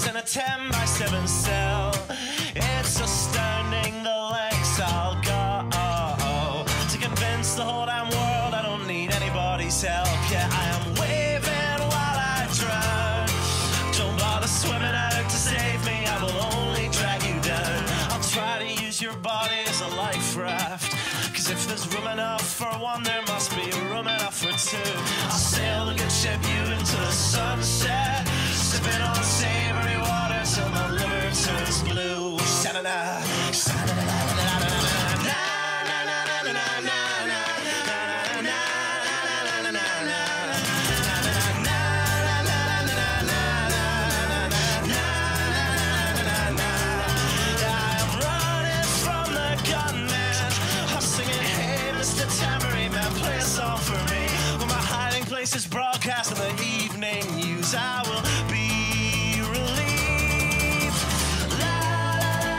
days in a 10 by 7 cell. It's astounding the lengths I'll go to convince the whole damn world I don't need anybody's help. Yeah, I am waving while I drown. Don't bother swimming out to save me, I will only drag you down. I'll try to use your body as a life raft, cause if there's room enough for one, there must be room enough for two. I'll sail the good ship you into the sunset, sipping on savory water till my liver turns blue. Sha-da-da, sha-da-da-da-da-da-da-da-da. Is broadcast in the evening news. I will be relieved. La, la,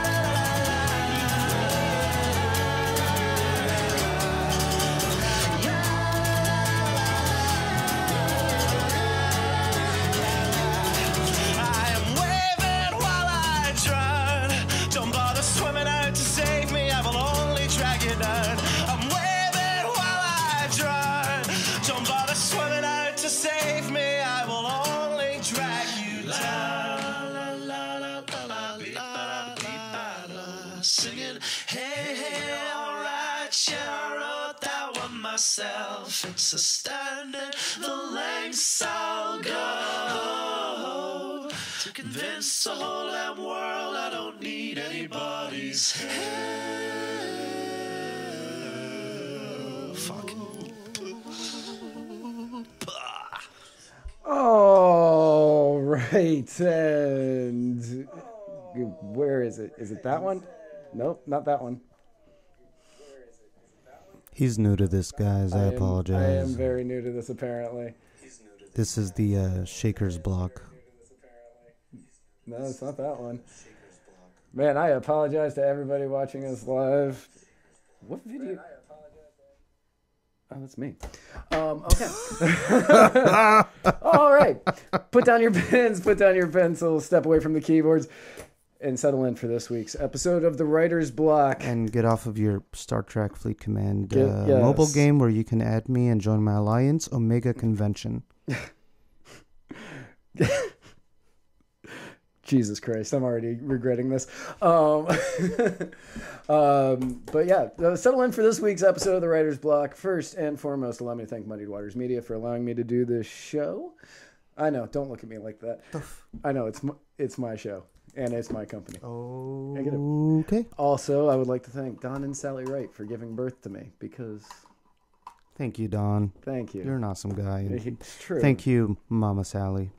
I am waving while I drown. Don't bother swimming out to save me, I will only drag you down. I'm waving while I drown. Don't bother swimming out to save me, I will only drag you down. La, la, la, la, la, la, la, singing, hey, hey, alright, yeah, I wrote that one myself. It's astounding the lengths I'll go to convince the whole damn world I don't need anybody's help. Fuck. All right, and where is it? Is it that one? Nope, not that one. He's new to this, guys. I apologize. I am very new to this, apparently. This is the Shaker's Block. No, it's not that one. Man, I apologize to everybody watching us live. What video? Oh, that's me. Okay. All right. Put down your pens, put down your pencils, step away from the keyboards, and settle in for this week's episode of the Writer's Block. And get off of your Star Trek Fleet Command Yes. mobile game where you can add me and join my alliance, Omega Convention. Jesus Christ, I'm already regretting this. But yeah, settle in for this week's episode of the Writer's Block. First and foremost, allow me to thank Muddied Waters Media for allowing me to do this show. I know, don't look at me like that. I know, it's my show, and it's my company. Okay. Also, I would like to thank Don and Sally Wright for giving birth to me, because... Thank you, Don. Thank you. You're an awesome guy. It's true. Thank you, Mama Sally.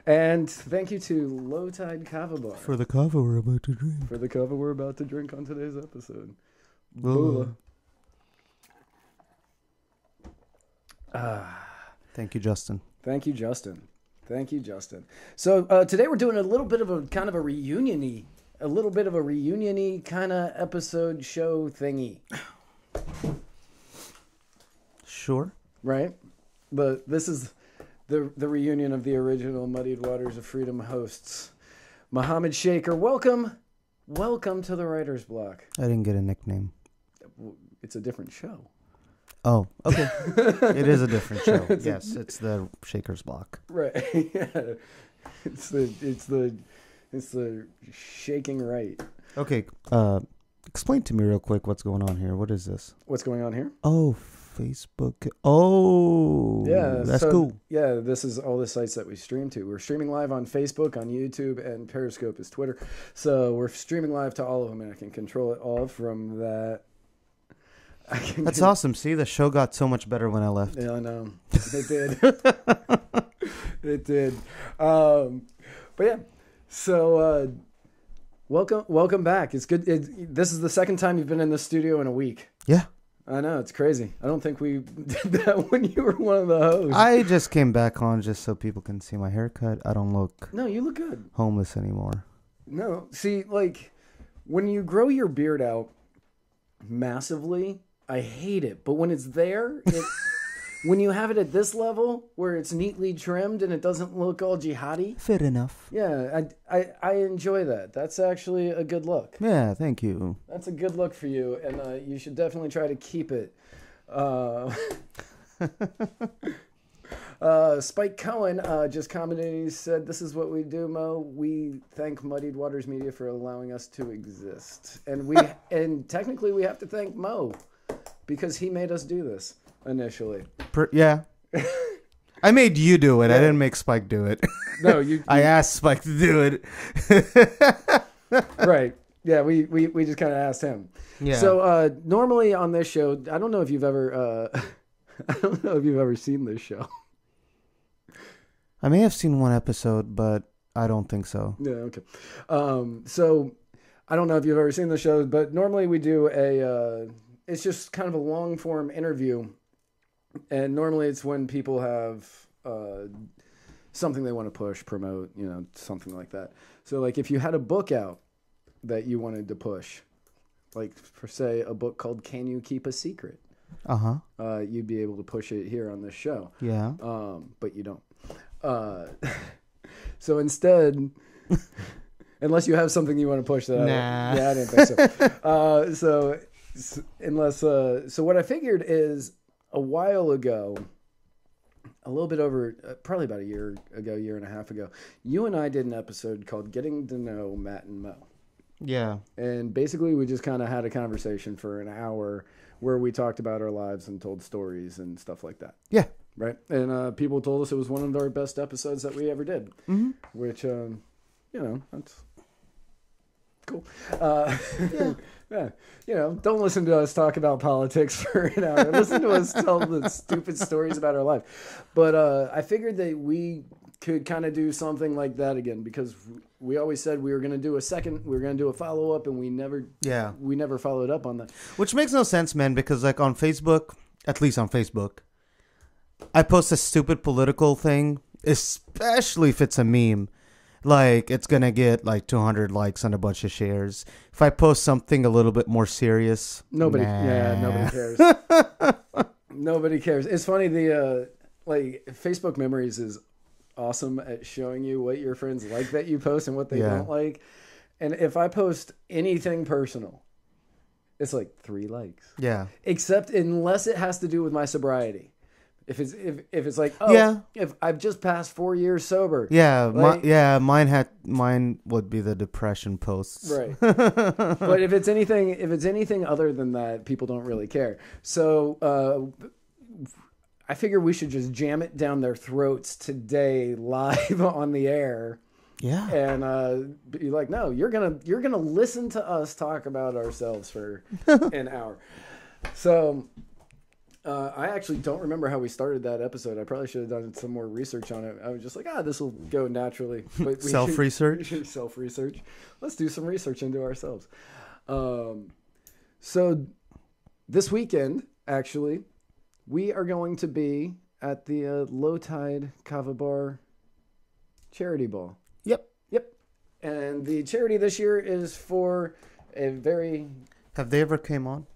And thank you to Low Tide Kava Bar. For the kava we're about to drink. For the kava we're about to drink on today's episode. Bula. Bula. Thank you, Justin. Thank you, Justin. Thank you, Justin. So today we're doing a little bit of a kind of a reunion-y kind of episode show thingy. Sure. Right? But this is the reunion of the original Muddied Waters of Freedom hosts. Mohammed Shaker, welcome to the Writer's Block. I didn't get a nickname. It's a different show. Oh, okay. It is a different show. Yes, it's the Shaker's Block. Right. Yeah. It's the shaking right. Okay. Explain to me real quick what's going on here. What is this? What's going on here? Oh, Facebook. Oh, yeah, that's cool. Yeah, this is all the sites that we stream to. We're streaming live on Facebook, on YouTube, and Periscope is Twitter. So we're streaming live to all of them, and I can control it all from that. That's awesome. See, the show got so much better when I left. Yeah, I know. It did. It did. But yeah, so welcome back. It's good. This is the second time you've been in the studio in a week. Yeah. I know, it's crazy. I don't think we did that when you were one of the hosts. I just came back on just so people can see my haircut. I don't look... No, you look good. ...homeless anymore. No, see, like, when you grow your beard out massively, I hate it. But when it's there, when you have it at this level where it's neatly trimmed and it doesn't look all jihadi. Fair enough. Yeah, I enjoy that. That's actually a good look. Yeah, thank you. That's a good look for you, and you should definitely try to keep it. Spike Cohen just commented. He said, "This is what we do, Mo. We thank Muddied Waters Media for allowing us to exist, and and technically we have to thank Mo because he made us do this initially." Yeah. I made you do it. Yeah. I didn't make Spike do it. No, you. I asked Spike to do it. Right. Yeah, we just kind of asked him. Yeah. So normally on this show, I don't know if you've ever seen this show. I may have seen one episode, but I don't think so. Yeah, okay. So I don't know if you've ever seen the show, but normally we do it's just kind of a long form interview. And normally it's when people have something they want to push, promote, something like that. So like if you had a book out that you wanted to push, like for say a book called Can You Keep a Secret? You'd be able to push it here on this show. Yeah. But you don't. So instead, unless you have something you want to push that, nah. I didn't think so. So what I figured is a while ago, a little bit over, probably about a year and a half ago, you and I did an episode called Getting to Know Matt and Mo. Yeah. And basically we just kind of had a conversation for an hour where we talked about our lives and told stories and stuff like that. Yeah. Right. And people told us it was one of our best episodes that we ever did, which, that's cool. Yeah. Don't listen to us talk about politics for an hour. Listen to us tell the stupid stories about our life. But I figured that we could kind of do something like that again because we always said we were going to do a follow-up, and we never followed up on that. Which makes no sense, man, because like on Facebook, at least on Facebook, I post a stupid political thing, especially if it's a meme. Like, it's going to get like 200 likes and a bunch of shares. If I post something a little bit more serious, nobody cares. Nobody cares. It's funny, the Facebook Memories is awesome at showing you what your friends like that you post and what they don't like. And if I post anything personal, it's like 3 likes. Yeah. Except unless it has to do with my sobriety. If it's like, if I've just passed 4 years sober. Yeah, mine would be the depression posts. Right. But if it's anything other than that, people don't really care. So I figure we should just jam it down their throats today live on the air. Yeah. And be like, no, you're gonna listen to us talk about ourselves for an hour. So I actually don't remember how we started that episode. I probably should have done some more research on it. I was just like, this will go naturally. But Self-research? Self-research. Let's do some research into ourselves. So this weekend, actually, we are going to be at the Low Tide Kava Bar charity ball. Yep. And the charity this year is for a very... Have they ever came on?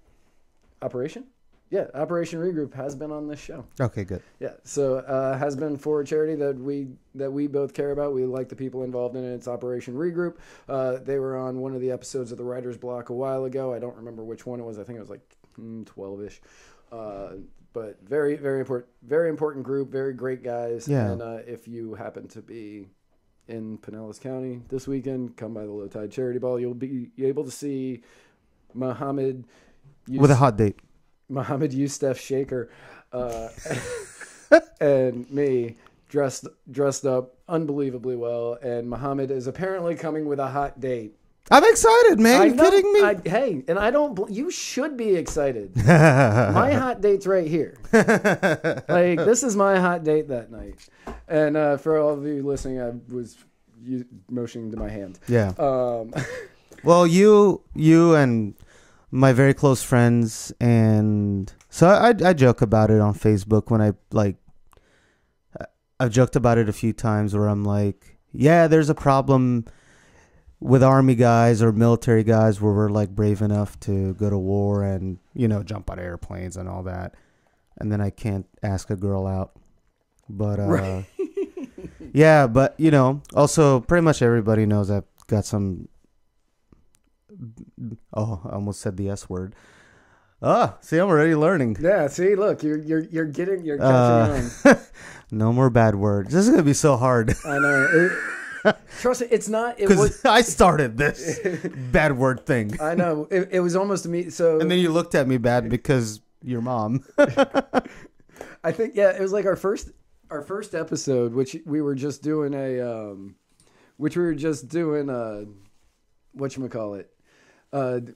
Operation? Yeah, Operation Regroup has been on this show. Okay, good. Yeah, so has been for a charity that we both care about. We like the people involved in it. It's Operation Regroup. They were on one of the episodes of the Writer's Block a while ago. I don't remember which one it was. I think it was like 12-ish. But very, very important group. Very great guys. Yeah. And if you happen to be in Pinellas County this weekend, come by the Low Tide Charity Ball. You'll be able to see Mohammed with a hot date. Mohammed Yusuf Shaker and me dressed up unbelievably well, and Mohammed is apparently coming with a hot date. I'm excited, man. Are you kidding me? And I don't. You should be excited. My hot date's right here. Like, this is my hot date that night. And for all of you listening, I was motioning to my hand. Yeah. Well, you and my very close friends, and so I joke about it on Facebook when I've joked about it a few times where I'm like, yeah, there's a problem with army guys or military guys where we're like brave enough to go to war and, jump out of airplanes and all that. and then I can't ask a girl out. But Right. yeah, but also pretty much everybody knows I've got some. Oh, I almost said the S word. See, I'm already learning. Yeah, see, look, you're catching on. No more bad words. This is gonna be so hard. I know. Trust me, it's not. It Because was. I started this bad word thing. I know. It was almost me. So. And then you looked at me bad because your mom. I think it was like our first episode, which we were just doing whatchamacallit.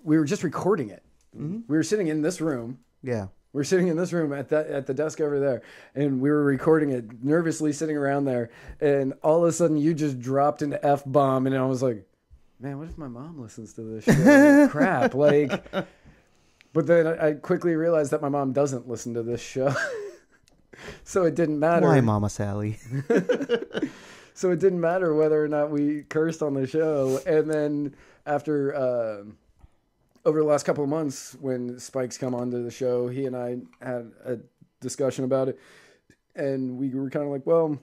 We were just recording it. Mm-hmm. We were sitting in this room. Yeah. We're sitting in this room at the desk over there, and we were recording it, nervously sitting around there, and all of a sudden you just dropped into F-bomb, and I was like, man, what if my mom listens to this show? Crap, like. But then I quickly realized that my mom doesn't listen to this show, so it didn't matter. Why, Mama Sally? So it didn't matter whether or not we cursed on the show, and then after. Over the last couple of months, when Spike's come onto the show, he and I had a discussion about it, and we were kind of like, "Well,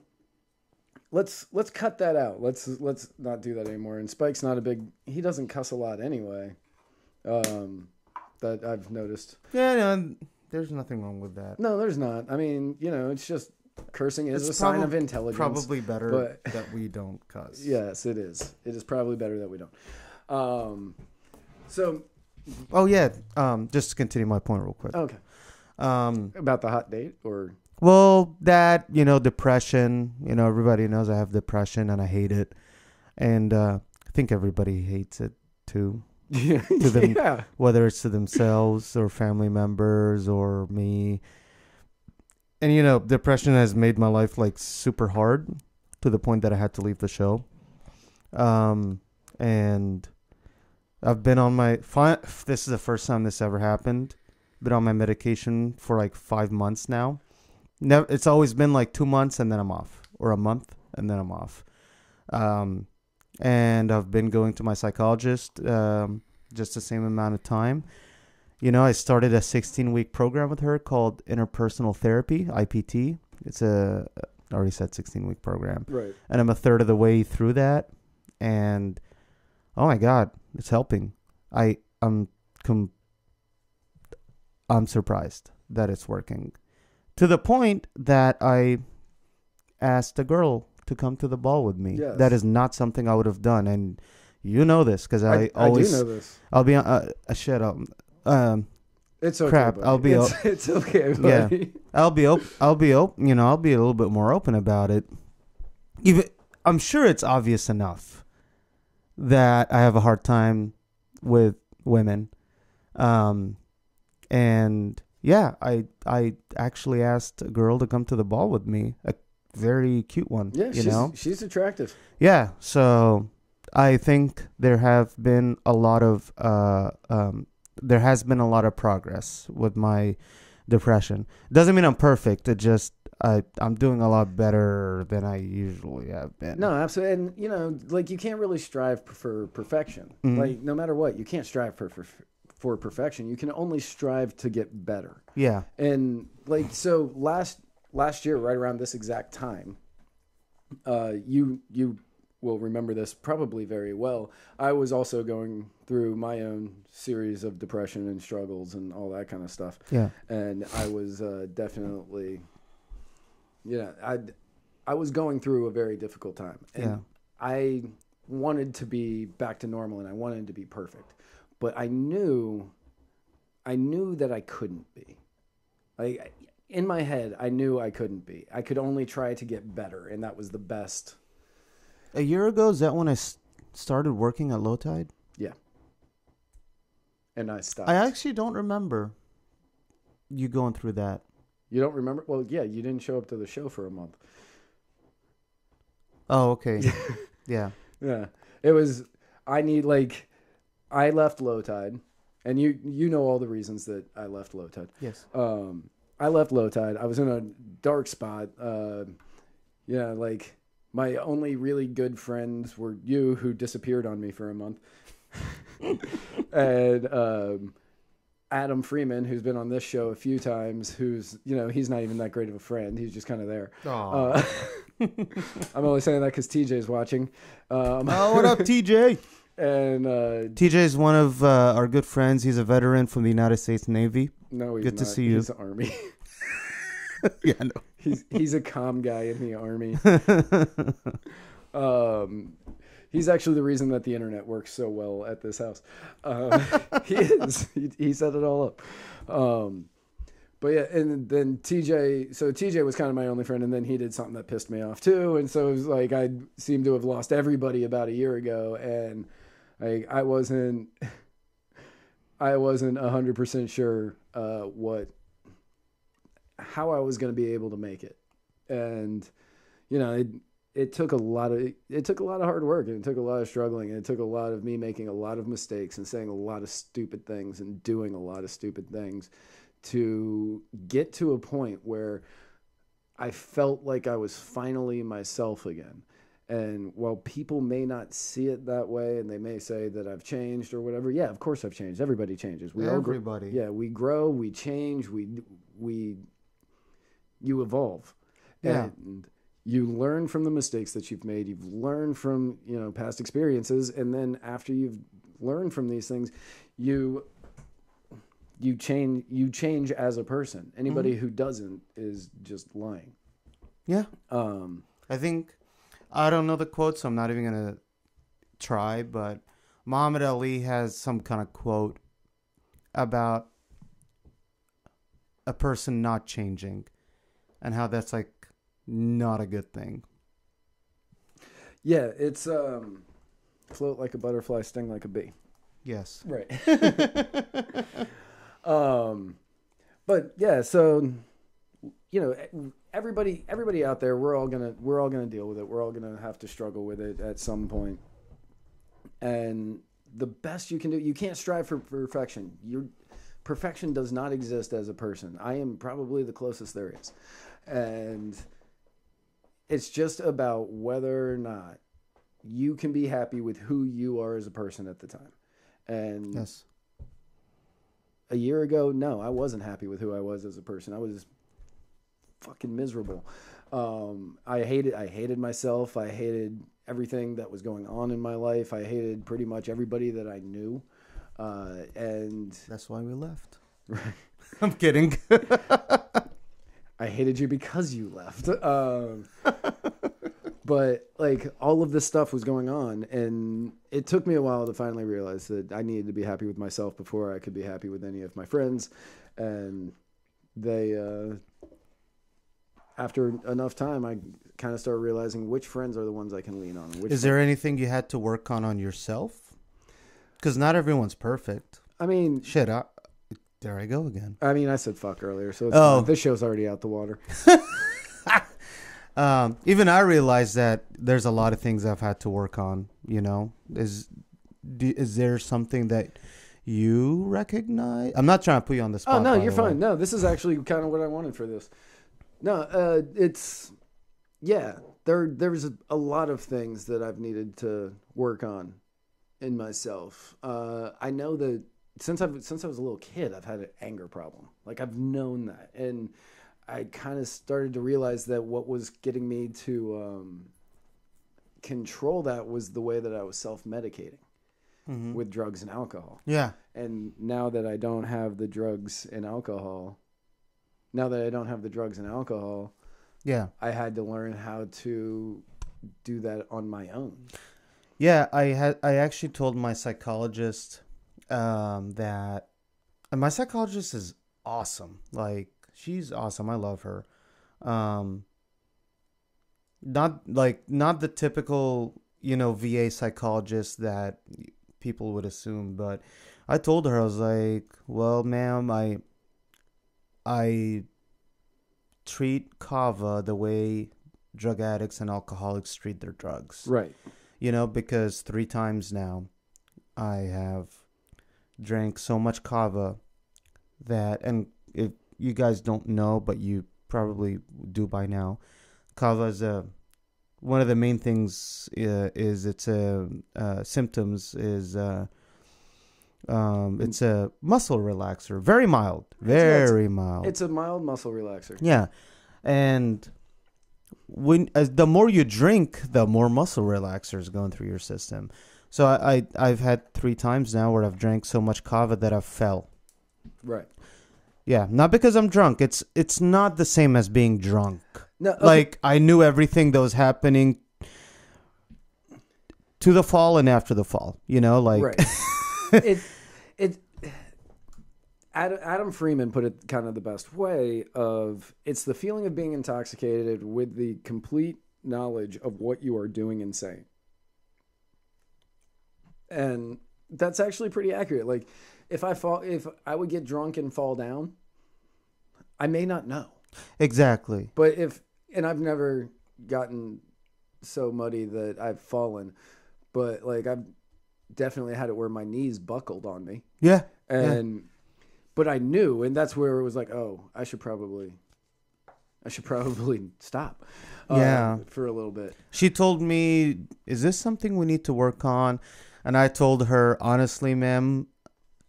let's cut that out. Let's not do that anymore." And Spike's not he doesn't cuss a lot anyway. That I've noticed. Yeah, no, there's nothing wrong with that. No, there's not. I mean, it's just cursing is a sign of intelligence. Probably better that we don't cuss. Yes, it is. It is probably better that we don't. So. Oh yeah. Just to continue my point real quick. Okay. About the hot date or. Well, that depression. Everybody knows I have depression and I hate it, and I think everybody hates it too. Yeah. To them, Yeah. Whether it's to themselves or family members or me. And depression has made my life like super hard to the point that I had to leave the show. And I've been on this is the first time this ever happened. Been on my medication for like 5 months now. It's always been like 2 months and then I'm off, or a month and then I'm off. And I've been going to my psychologist just the same amount of time. I started a 16-week program with her called Interpersonal Therapy, IPT. I already said 16-week program. Right. And I'm a third of the way through that. And oh my God, it's helping. I'm surprised that it's working. To the point that I asked a girl to come to the ball with me. Yes. That is not something I would have done. And you know this because I always... I do know this. I'll be on... shut up. It's okay, crap. buddy. I'll be... It's okay, buddy. Yeah. I'll be open. I'll be a little bit more open about it. I'm sure it's obvious enough that I have a hard time with women. And yeah, I actually asked a girl to come to the ball with me, a very cute one. Yeah, she's attractive. Yeah, so I think there has been a lot of progress with my depression. Doesn't mean I'm perfect. It just I'm doing a lot better than I usually have been. No, absolutely. And like you can't really strive for perfection. Mm-hmm. Like no matter what, you can't strive for perfection. You can only strive to get better. Yeah. And like so last year, right around this exact time, you will remember this probably very well. I was also going through my own series of depression and struggles and all that kind of stuff. Yeah. And I was definitely, I was going through a very difficult time. And Yeah. I wanted to be back to normal and I wanted to be perfect. But I knew that I couldn't be. Like in my head, I knew I couldn't be. I could only try to get better, and that was the best. A year ago, is that when I started working at Low Tide? Yeah. And I stopped. I actually don't remember you going through that. You don't remember? Well, yeah, you didn't show up to the show for a month. Oh, okay. Yeah. Yeah. It was, I left Low Tide, and you know all the reasons that I left Low Tide. Yes. I left Low Tide. I was in a dark spot. Like my only really good friends were you, who disappeared on me for a month. And Adam Freeman, who's been on this show a few times, who's, he's not even that great of a friend. He's just kind of there. I'm only saying that because TJ's watching. Oh, what up, TJ? And TJ is one of our good friends. He's a veteran from the United States Navy. No, he's good not. To see you. He's the Army. Yeah, I know. He's a comm guy in the Army. He's actually the reason that the internet works so well at this house. He is. He set it all up. But yeah, and then TJ was kind of my only friend, and then he did something that pissed me off too. And so it was like I seemed to have lost everybody about a year ago, and I wasn't 100% sure how I was going to be able to make it. And it took a lot of hard work, and it took a lot of struggling, and it took a lot of me making a lot of mistakes and saying a lot of stupid things and doing a lot of stupid things to get to a point where I felt like I was finally myself again. And while people may not see it that way, and they may say that I've changed or whatever, yeah, of course I've changed. Everybody changes. Everybody. Yeah, we grow, we change, you evolve. Yeah. And you learn from the mistakes that you've made. You've learned from, past experiences. And then after you've learned from these things, you change as a person. Anybody who doesn't is just lying. Yeah. I think, I don't know the quote, so I'm not even going to try, but Muhammad Ali has some kind of quote about a person not changing and how that's like not a good thing. Yeah, it's float like a butterfly, sting like a bee. Yes. Right. But yeah, so everybody out there, we're all gonna deal with it. We're all gonna have to struggle with it at some point. And the best you can do, you can't strive for perfection. Perfection does not exist as a person. I am probably the closest there is. And it's just about whether or not you can be happy with who you are as a person at the time. And yes. A year ago, no, I wasn't happy with who I was as a person. I was fucking miserable. I hated myself. I hated everything that was going on in my life. I hated pretty much everybody that I knew. And that's why we left. Right. I'm kidding. I hated you because you left. But like all of this stuff was going on, and it took me a while to finally realize that I needed to be happy with myself before I could be happy with any of my friends. And they, after enough time, I kind of started realizing which friends are the ones I can lean on. Is there anything you had to work on yourself? Because not everyone's perfect. I mean, shit. There I go again. I mean, I said fuck earlier, so it's fine. This show's already out the water. Even I realized that there's a lot of things I've had to work on. Is there something that you recognize? I'm not trying to put you on the spot. Oh no, you're fine. No, this is actually kind of what I wanted for this. No, it's There's a lot of things that I've needed to work on in myself. I know that since I was a little kid, I've had an anger problem. Like I've known that, and I kind of started to realize that what was getting me to control that was the way that I was self-medicating with drugs and alcohol. Yeah. And now that I don't have the drugs and alcohol, yeah, I had to learn how to do that on my own. Yeah, I actually told my psychologist that, and my psychologist is awesome. Like, she's awesome. I love her. Not the typical, VA psychologist that people would assume, but I told her, I was like, well, ma'am, I treat kava the way drug addicts and alcoholics treat their drugs. Right. Because 3 times now I have drank so much kava that, and if you guys don't know, but you probably do by now, kava is one of the main things is its symptoms is It's a muscle relaxer, very mild, very mild. It's a mild muscle relaxer. Yeah, and as the more you drink, the more muscle relaxers going through your system. So I've had 3 times now where I've drank so much kava that I've fell. Right. Yeah, not because I'm drunk. It's not the same as being drunk. No, okay. Like I knew everything that was happening to the fall and after the fall. You know, like right. Adam Freeman put it kind of the best way of it's the feeling of being intoxicated with the complete knowledge of what you are doing and saying. And that's actually pretty accurate. Like if I would get drunk and fall down, I may not know. Exactly. But and I've never gotten so muddy that I've fallen, but like I've definitely had it where my knees buckled on me. Yeah. But I knew, and that's where it was like, oh, I should probably stop. For a little bit. She told me, "Is this something we need to work on?" And I told her, honestly, ma'am,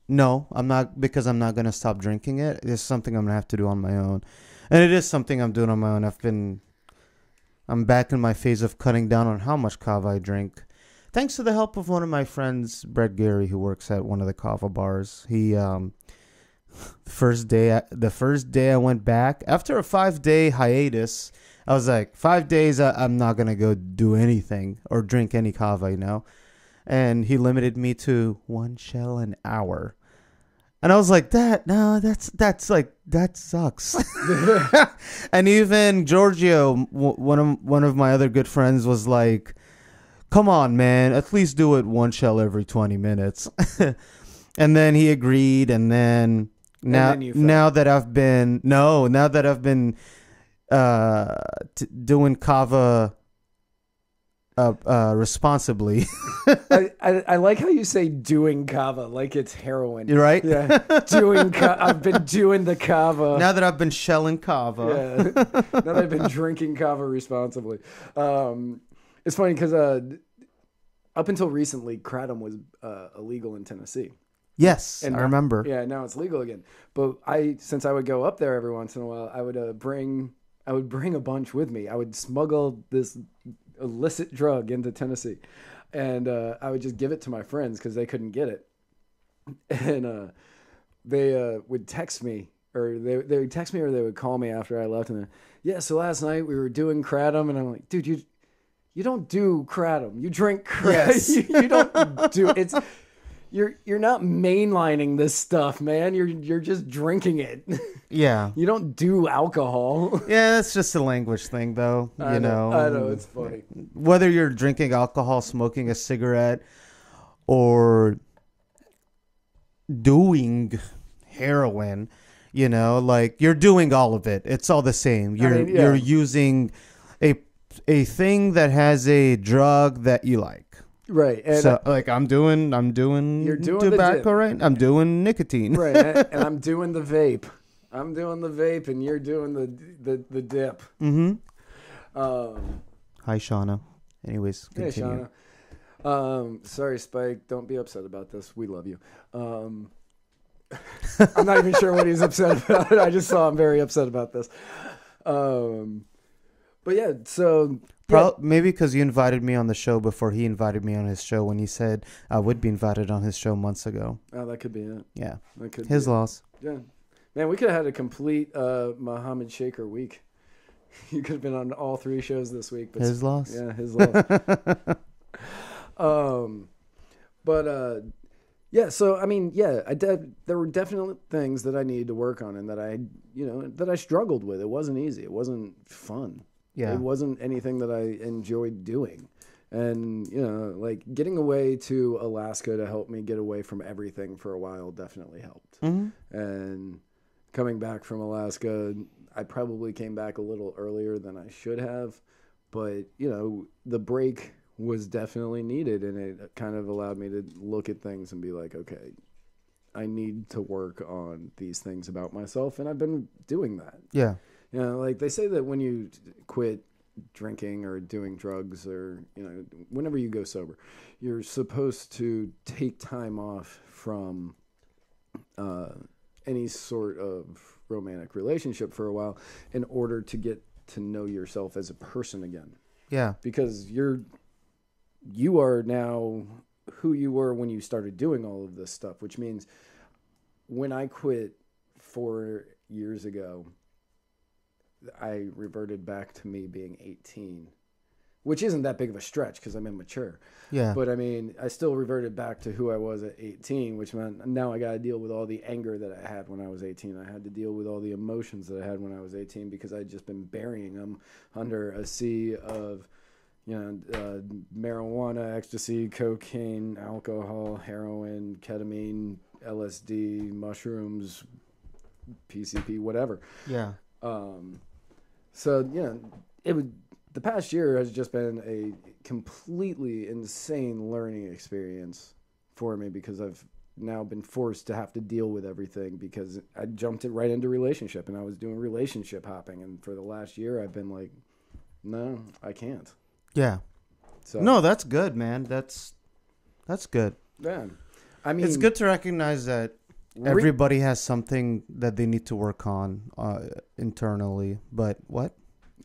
no, I'm not, because I'm not going to stop drinking it. It's something I'm going to have to do on my own. And it is something I'm doing on my own. I'm back in my phase of cutting down on how much kava I drink. Thanks to the help of one of my friends, Brett Gary, who works at one of the kava bars. He, the first day I went back, after a 5-day hiatus, I was like, 5 days, I'm not going to go do anything or drink any kava, you know? And he limited me to 1 shell an hour. And I was like, that sucks. And even Giorgio, one of my other good friends, was like, come on, man, at least do it 1 shell every 20 minutes. And then he agreed. And then now that I've been doing kava responsibly. I like how you say doing kava like it's heroin. You're right. Yeah, I've been doing the kava. Now that I've been shelling kava. Yeah. Now that I've been drinking kava responsibly. It's funny because up until recently, kratom was illegal in Tennessee. Yes, and I remember. Yeah, now it's legal again. But since I would go up there every once in a while, I would bring a bunch with me. I would smuggle this illicit drug into Tennessee, and I would just give it to my friends because they couldn't get it. And they would text me, or they would text me, or they would call me after I left, and yeah, so last night we were doing kratom, and I'm like, dude, you don't do kratom, you drink kratom. Yes. you don't do it's. You're not mainlining this stuff, man. You're just drinking it. Yeah. You don't do alcohol. Yeah, that's just a language thing, though. I know, it's funny. Whether you're drinking alcohol, smoking a cigarette, or doing heroin, like you're doing all of it. It's all the same. You're using a thing that has a drug that you like. Right. And so like I'm doing you're doing tobacco, right? I'm doing nicotine. Right. And I'm doing the vape. I'm doing the vape and you're doing the dip. Mm-hmm. Hi, Shauna. Anyways, continue. Hey, Shauna. Sorry, Spike. Don't be upset about this. We love you. I'm not even sure what he's upset about. I just saw him very upset about this. But yeah, so... Maybe because you invited me on the show before he invited me on his show when he said I would be invited on his show months ago. Oh, that could be it. Yeah. That could his be loss. Yeah. Man, we could have had a complete Mohammed Shaker week. You could have been on all 3 shows this week. But his loss? Yeah, his loss. Yeah, so, I mean, yeah, there were definitely things that I needed to work on and that I struggled with. It wasn't easy. It wasn't fun. Yeah. It wasn't anything that I enjoyed doing. And, like getting away to Alaska to help me get away from everything for a while definitely helped. Mm-hmm. And coming back from Alaska, I probably came back a little earlier than I should have. But, the break was definitely needed. And it kind of allowed me to look at things and be like, okay, I need to work on these things about myself. And I've been doing that. Yeah. Like they say that when you quit drinking or doing drugs or, whenever you go sober, you're supposed to take time off from any sort of romantic relationship for a while in order to get to know yourself as a person again. Yeah. Because you are now who you were when you started doing all of this stuff, which means when I quit 4 years ago, I reverted back to me being 18, which isn't that big of a stretch because I'm immature. Yeah. But I mean, I still reverted back to who I was at 18, which meant now I got to deal with all the anger that I had when I was 18. I had to deal with all the emotions that I had when I was 18 because I'd just been burying them under a sea of, marijuana, ecstasy, cocaine, alcohol, heroin, ketamine, LSD, mushrooms, PCP, whatever. Yeah. So, the past year has just been a completely insane learning experience for me because I've now been forced to have to deal with everything because I jumped it right into relationship and I was doing relationship hopping. And for the last year, I've been like, no, I can't. Yeah. So, No, that's good, man. That's good. Yeah. I mean, It's good to recognize that everybody has something that they need to work on internally. But what?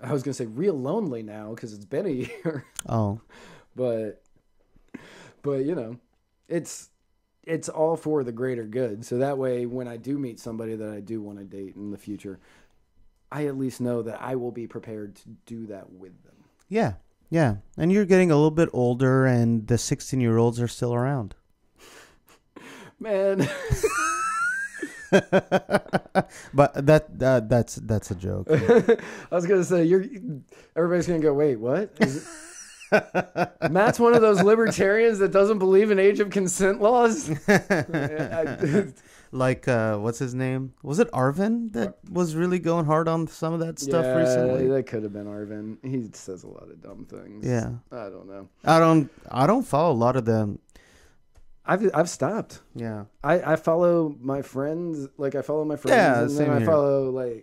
I was going to say real lonely now because it's been a year. Oh. But it's all for the greater good. So that way, when I do meet somebody that I do want to date in the future, I at least know that I will be prepared to do that with them. Yeah. Yeah. And you're getting a little bit older and the 16-year-olds are still around. Man. But that's a joke. I was gonna say everybody's gonna go, wait, what? Matt's one of those libertarians that doesn't believe in age of consent laws. Like what's his name? Was it Arvin that was really going hard on some of that stuff recently? That could have been Arvin. He says a lot of dumb things. Yeah. I don't know. I don't follow a lot of them. I've stopped. Yeah. I follow my friends. Like I follow my friends. Yeah, and same then I here. follow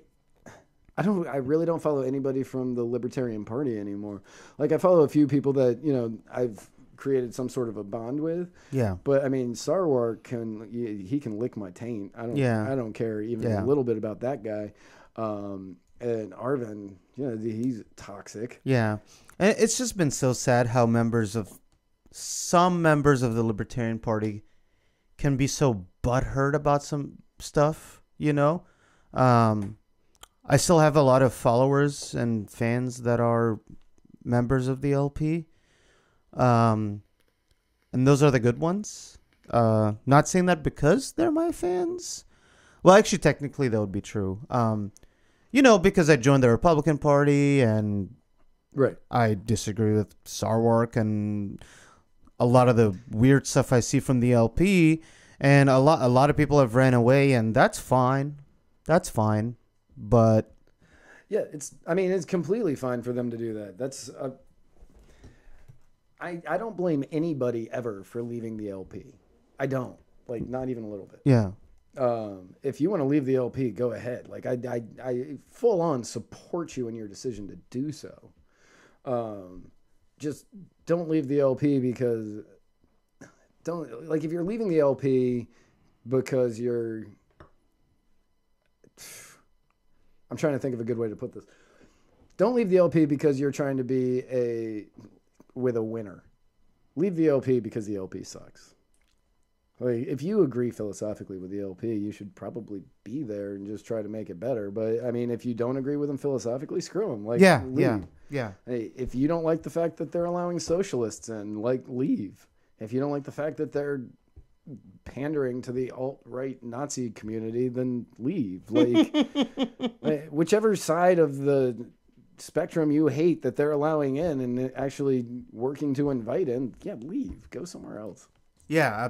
I really don't follow anybody from the Libertarian Party anymore. Like I follow a few people that, I've created some sort of a bond with. Yeah. But I mean, Sarwar he can lick my taint. I don't care even a little bit about that guy. And Arvin, he's toxic. Yeah. And it's just been so sad how some members of the Libertarian Party can be so butthurt about some stuff, I still have a lot of followers and fans that are members of the LP. And those are the good ones. Not saying that because they're my fans. Well, actually, technically, that would be true. Because I joined the Republican Party and right. I disagree with Sarwark and a lot of the weird stuff I see from the LP. And a lot of people have ran away, and that's fine. That's fine. But yeah, it's completely fine for them to do that. I don't blame anybody ever for leaving the LP. I don't, not even a little bit. yeah. If you want to leave the LP, go ahead. I full on support you in your decision to do so. Just don't leave the LP because if you're leaving the LP because you're, I'm trying to think of a good way to put this. Don't leave the LP because you're trying to be with a winner. Leave the LP because the LP sucks. If you agree philosophically with the LP, you should probably be there and just try to make it better. But if you don't agree with them philosophically, screw them. Leave. Yeah. Hey, if you don't like the fact that they're allowing socialists in, leave. If you don't like the fact that they're pandering to the alt-right Nazi community, then leave. Whichever side of the spectrum you hate that they're allowing in and actually working to invite in, leave. Go somewhere else. Yeah,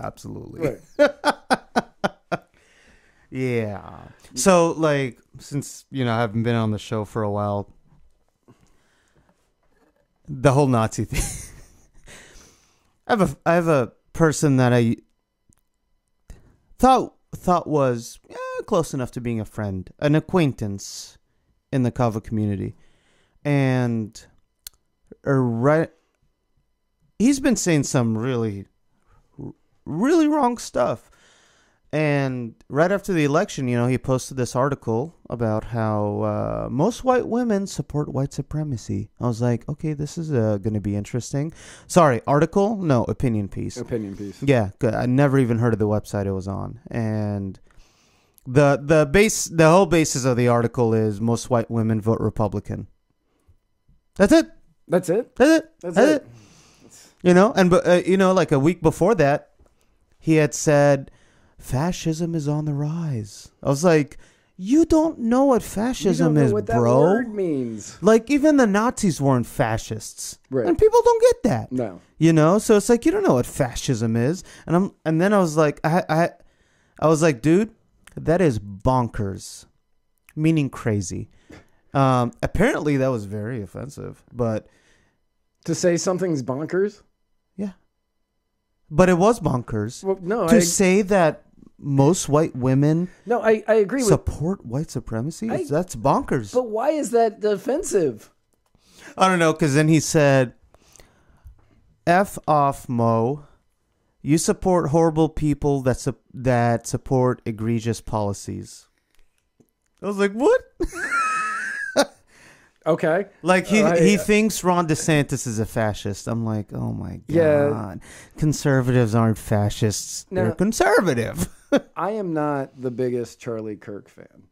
absolutely. Right. Yeah. So, since, I haven't been on the show for a while, the whole Nazi thing. I have a person that I thought was close enough to being a friend, an acquaintance in the Kava community. and he's been saying some really, really wrong stuff. And right after the election, he posted this article about how most white women support white supremacy. I was like, okay, this is going to be interesting. Sorry, article? No, opinion piece. Opinion piece. Yeah, good. I never even heard of the website it was on. And the whole basis of the article is most white women vote Republican. That's it. That's it? That's it. That's it. Like a week before that, he had said fascism is on the rise. I was like, you don't know what fascism is, what bro. That word means. Like, even the Nazis weren't fascists. Right. And people don't get that. No. So it's like, you don't know what fascism is. And then I was like, I was like, dude, that is bonkers. Meaning crazy. Apparently that was very offensive, but to say something's bonkers? Yeah. But it was bonkers. Well, no, to say that most white women I agree support white supremacy? That's bonkers. But why is that offensive? I don't know, because then he said, F off, Mo. You support horrible people that support egregious policies. I was like, what? Okay. Like he thinks Ron DeSantis is a fascist. I'm like, oh my God. Yeah. Conservatives aren't fascists. No. They're conservative. I am not the biggest Charlie Kirk fan.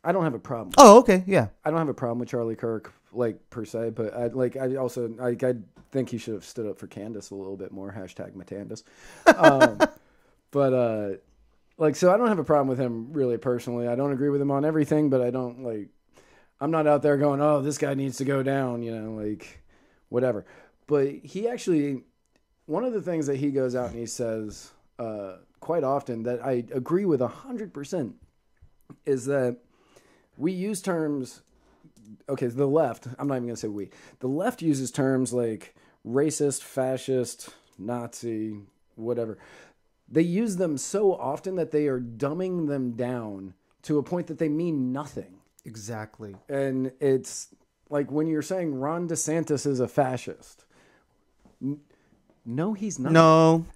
I don't have a problem. Oh, okay. Yeah. I don't have a problem with Charlie Kirk, like, per se, but I think he should have stood up for Candace a little bit more. #Matandas. So I don't have a problem with him really personally. I don't agree with him on everything, but I'm not out there going, oh, this guy needs to go down, whatever. But he actually, one of the things that he goes out and he says quite often that I agree with 100% is that we use terms, okay, the left, I'm not even going to say we, the left uses terms like racist, fascist, Nazi, whatever. They use them so often that they are dumbing them down to a point that they mean nothing. Exactly. And it's like when you're saying Ron DeSantis is a fascist. No, he's not. No.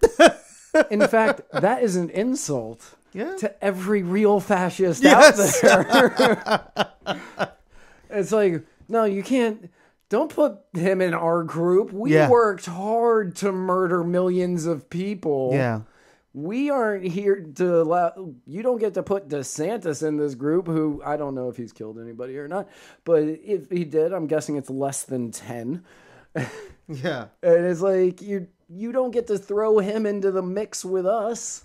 In fact, that is an insult to every real fascist out there. It's like, no, you can't. Don't put him in our group. We worked hard to murder millions of people. Yeah. We aren't here to allow, you don't get to put DeSantis in this group, who I don't know if he's killed anybody or not, but if he did, I'm guessing it's less than 10. Yeah. And it's like, you don't get to throw him into the mix with us.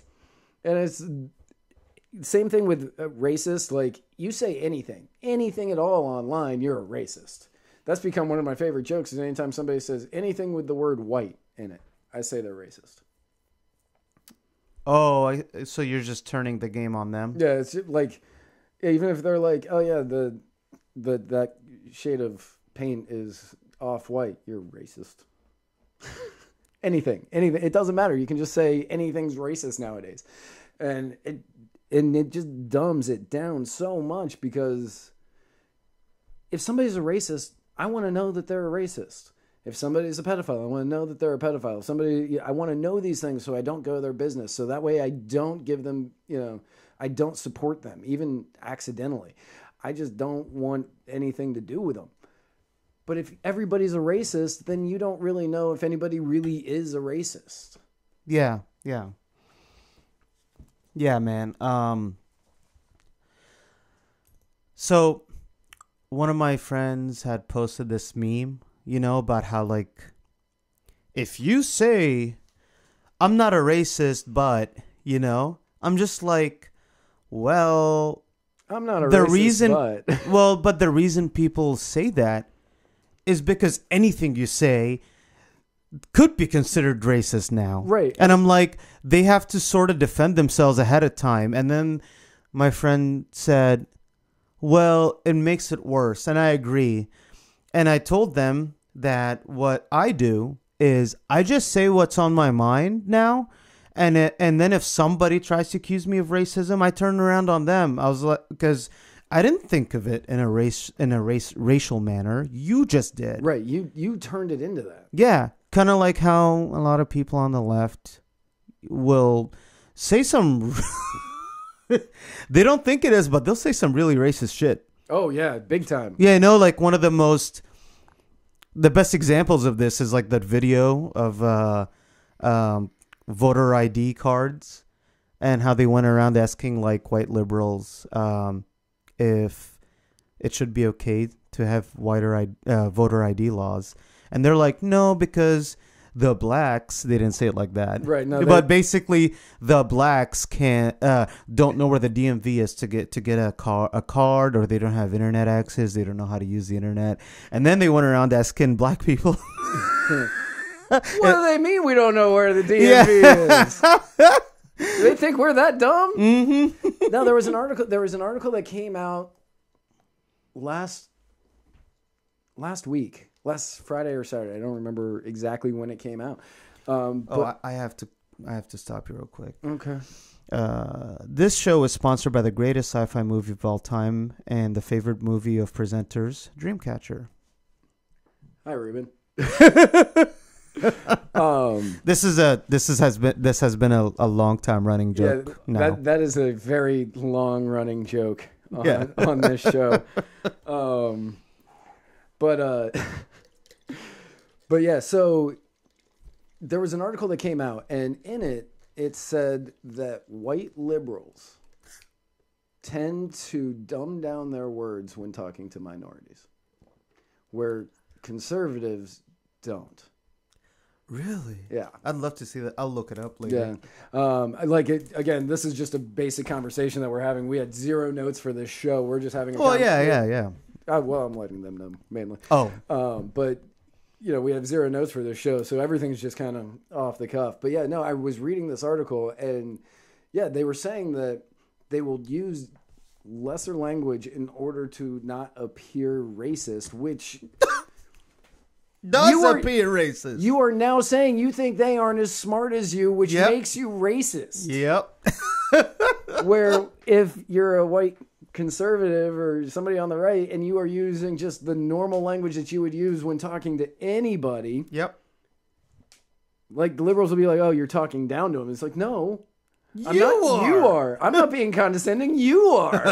And it's same thing with racist. Like, you say anything at all online, you're a racist. That's become one of my favorite jokes, is anytime somebody says anything with the word white in it, I say they're racist. Oh, so you're just turning the game on them? Yeah, it's like, even if they're like, oh yeah, that shade of paint is off-white, you're racist. anything. It doesn't matter. You can just say anything's racist nowadays. And it just dumbs it down so much, because if somebody's a racist, I want to know that they're a racist. If somebody's a pedophile, I want to know that they're a pedophile. I want to know these things so I don't go their business. So that way I don't give them, I don't support them, even accidentally. I just don't want anything to do with them. But if everybody's a racist, then you don't really know if anybody really is a racist. Yeah, yeah. Yeah, man. So one of my friends had posted this meme, about how, like, if you say I'm not a racist, but, I'm just like, well, I'm not a racist, but. Well, but the reason people say that is because anything you say could be considered racist now. Right. And I'm like, they have to sort of defend themselves ahead of time. And then my friend said, well, it makes it worse. And I agree. And I told them that what I do is I just say what's on my mind now. And then if somebody tries to accuse me of racism, I turn around on them. I was like, because I didn't think of it in a racial manner. You just did. Right. You turned it into that. Yeah. Kind of like how a lot of people on the left will say some they don't think it is, but they'll say some really racist shit. Oh yeah, big time. Yeah, like one of the best examples of this is like that video of voter ID cards and how they went around asking like white liberals if it should be okay to have voter ID laws, and they're like, no, because the blacks, they didn't say it like that, right? No, but basically the blacks don't know where the DMV is to get a card, or they don't have internet access, they don't know how to use the internet, and then they went around asking black people. What do they mean we don't know where the DMV is? They think we're that dumb? Mm-hmm. No, there was an article that came out last week. Last Friday or Saturday. I don't remember exactly when it came out. I have to stop you real quick. Okay. This show is sponsored by the greatest sci-fi movie of all time and the favorite movie of presenters, Dreamcatcher. Hi, Ruben. This has been a long time running joke. Yeah, that is a very long running joke on this show. But yeah, so there was an article that came out, and in it said that white liberals tend to dumb down their words when talking to minorities, where conservatives don't. Really? Yeah. I'd love to see that. I'll look it up later. Yeah. Again, this is just a basic conversation that we're having. We had zero notes for this show. We're just having a conversation. Yeah. Well, I'm letting them know mainly. Oh. But we have zero notes for this show, so everything's just kind of off the cuff. But yeah, no, I was reading this article, and yeah, they were saying that they will use lesser language in order to not appear racist, which does appear racist. You are now saying you think they aren't as smart as you, which makes you racist. Yep. Where if you're a white conservative or somebody on the right and you are using just the normal language that you would use when talking to anybody. Yep. Like the liberals will be like, oh, you're talking down to them. It's like, no. You are. I'm not being condescending. You are.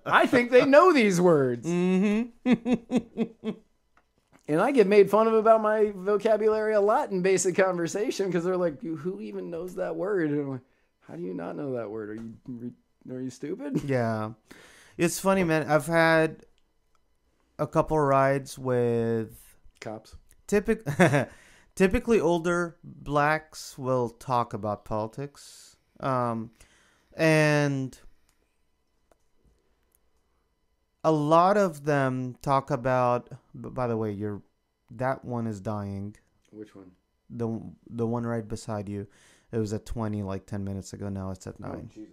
I think they know these words. Mm-hmm. And I get made fun of about my vocabulary a lot in basic conversation because they're like, who even knows that word? And I'm like, how do you not know that word? Are you stupid? Yeah. It's funny, man. I've had a couple rides with cops. Typically older blacks will talk about politics. And a lot of them talk about, by the way, that one is dying. Which one? The one right beside you. It was at 20 like 10 minutes ago. Now it's at 9. Oh, Jesus.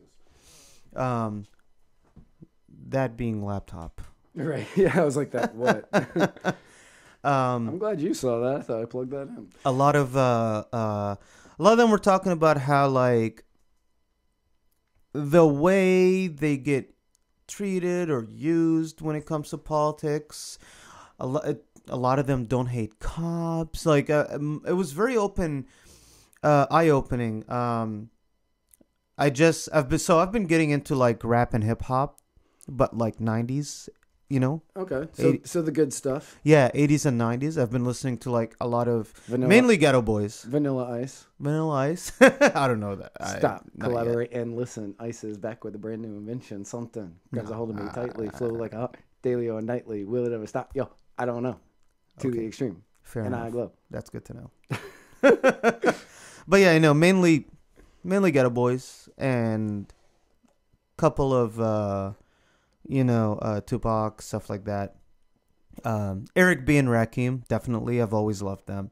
That being laptop. Right. Yeah, I was like that. What? I'm glad you saw that. I thought I plugged that in. A lot of them were talking about how like the way they get treated or used when it comes to politics. A lot of them don't hate cops. Like it was very eye-opening. I've been getting into like rap and hip hop, but like 90s, Okay. So the good stuff. Yeah, 80s and 90s. I've been listening to like a lot of mainly Ghetto Boys. Vanilla Ice. I don't know that. Stop, collaborate, and listen. Ice is back with a brand new invention. Something grabs a hold of me tightly, flow like a daily or nightly. Will it ever stop? Yo, I don't know. To the extreme. Fair and enough. I glow. That's good to know. But yeah, mainly Ghetto Boys and couple of Tupac, stuff like that. Eric B and Rakim, definitely. I've always loved them.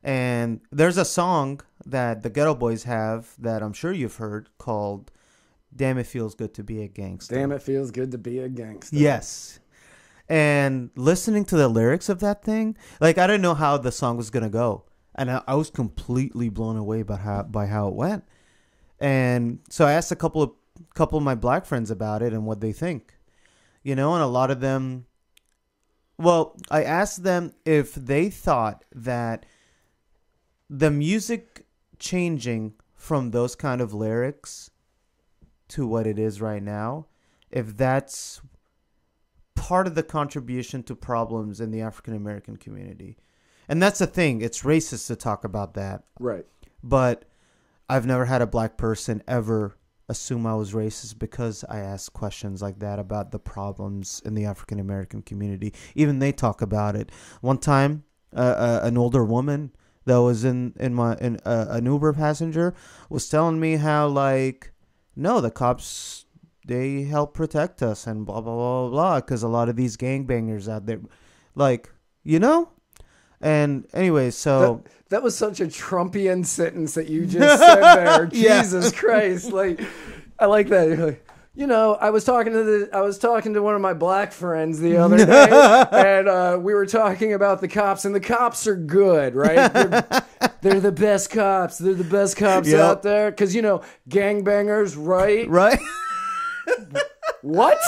And there's a song that the Ghetto Boys have that I'm sure you've heard called Damn It Feels Good to Be a Gangster. Damn It Feels Good to Be a Gangster. Yes. And listening to the lyrics of that thing, like I didn't know how the song was going to go. And I was completely blown away by how it went. And so I asked a couple of a couple of my black friends about it and what they think. You know, and a lot of them, well, I asked them if they thought that the music changing from those kind of lyrics to what it is right now, if that's part of the contribution to problems in the African American community. And that's the thing. It's racist to talk about that. Right. But I've never had a black person ever assume I was racist because I asked questions like that about the problems in the African American community. Even they talk about it. One time, an older woman that was in an Uber passenger was telling me how, like, no, the cops, they help protect us and blah blah blah blah, because a lot of these gangbangers out there, like, you know. And anyway, so that was such a Trumpian sentence that you just said there. Yeah. Jesus Christ! Like, I like that. You're like, you know, I was talking to one of my black friends the other day, and we were talking about the cops, and the cops are good, right? They're the best cops. They're the best cops out there, because, you know, gangbangers, right? right. What?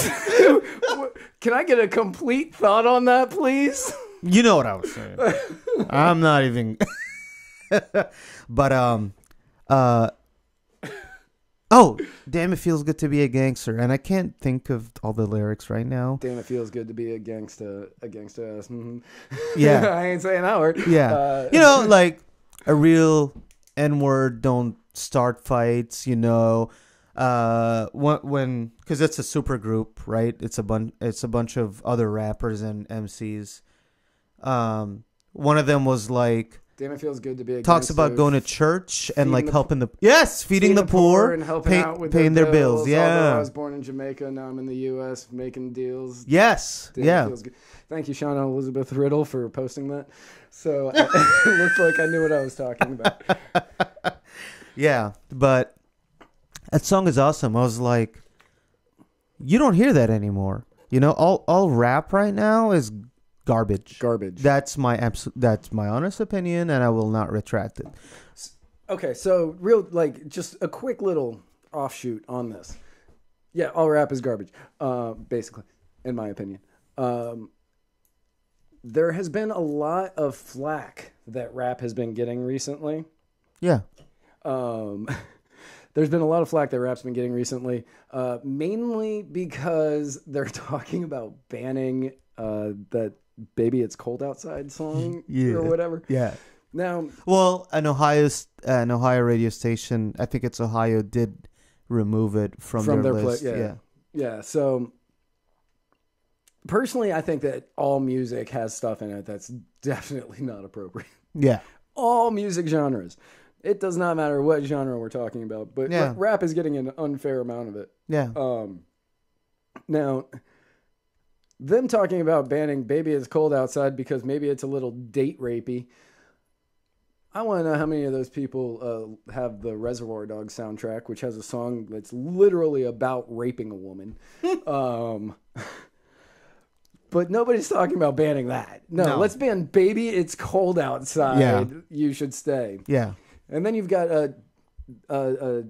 Can I get a complete thought on that, please? You know what I was saying. I'm not even. But oh, damn! It feels good to be a gangster, and I can't think of all the lyrics right now. Damn, it feels good to be a gangsta ass. Mm-hmm. Yeah, I ain't saying that word. Yeah, you know, like a real N-word. Don't start fights. You know, when because it's a super group, right? It's a bunch of other rappers and MCs. One of them was like, damn, it feels good to be a talks about going to church and like helping feeding the poor and helping out with paying their bills. Yeah. Although I was born in Jamaica, now I'm in the U.S. making deals. Yes. Damn, yeah. It feels good. Thank you, Shauna Elizabeth Riddle, for posting that. So it looked like I knew what I was talking about. Yeah, but that song is awesome. I was like, you don't hear that anymore. You know, all rap right now is garbage. That's my honest opinion, and I will not retract it. Okay, so just a quick little offshoot on this. Yeah, all rap is garbage, basically, in my opinion. There has been a lot of flack that rap has been getting recently. Yeah. There's been a lot of flack that rap's been getting recently, mainly because they're talking about banning that "Baby It's Cold Outside" song or whatever. Yeah. Now, well, an Ohio radio station, I think it's Ohio, did remove it from their list. Yeah. So personally, I think that all music has stuff in it that's definitely not appropriate. Yeah. All music genres. It does not matter what genre we're talking about, but rap is getting an unfair amount of it. Yeah. Now, them talking about banning "Baby It's Cold Outside" because maybe it's a little date rapey. I want to know how many of those people have the Reservoir Dogs soundtrack, which has a song that's literally about raping a woman. But nobody's talking about banning that. No, let's ban "Baby It's Cold Outside." Yeah. You should stay. Yeah. And then you've got a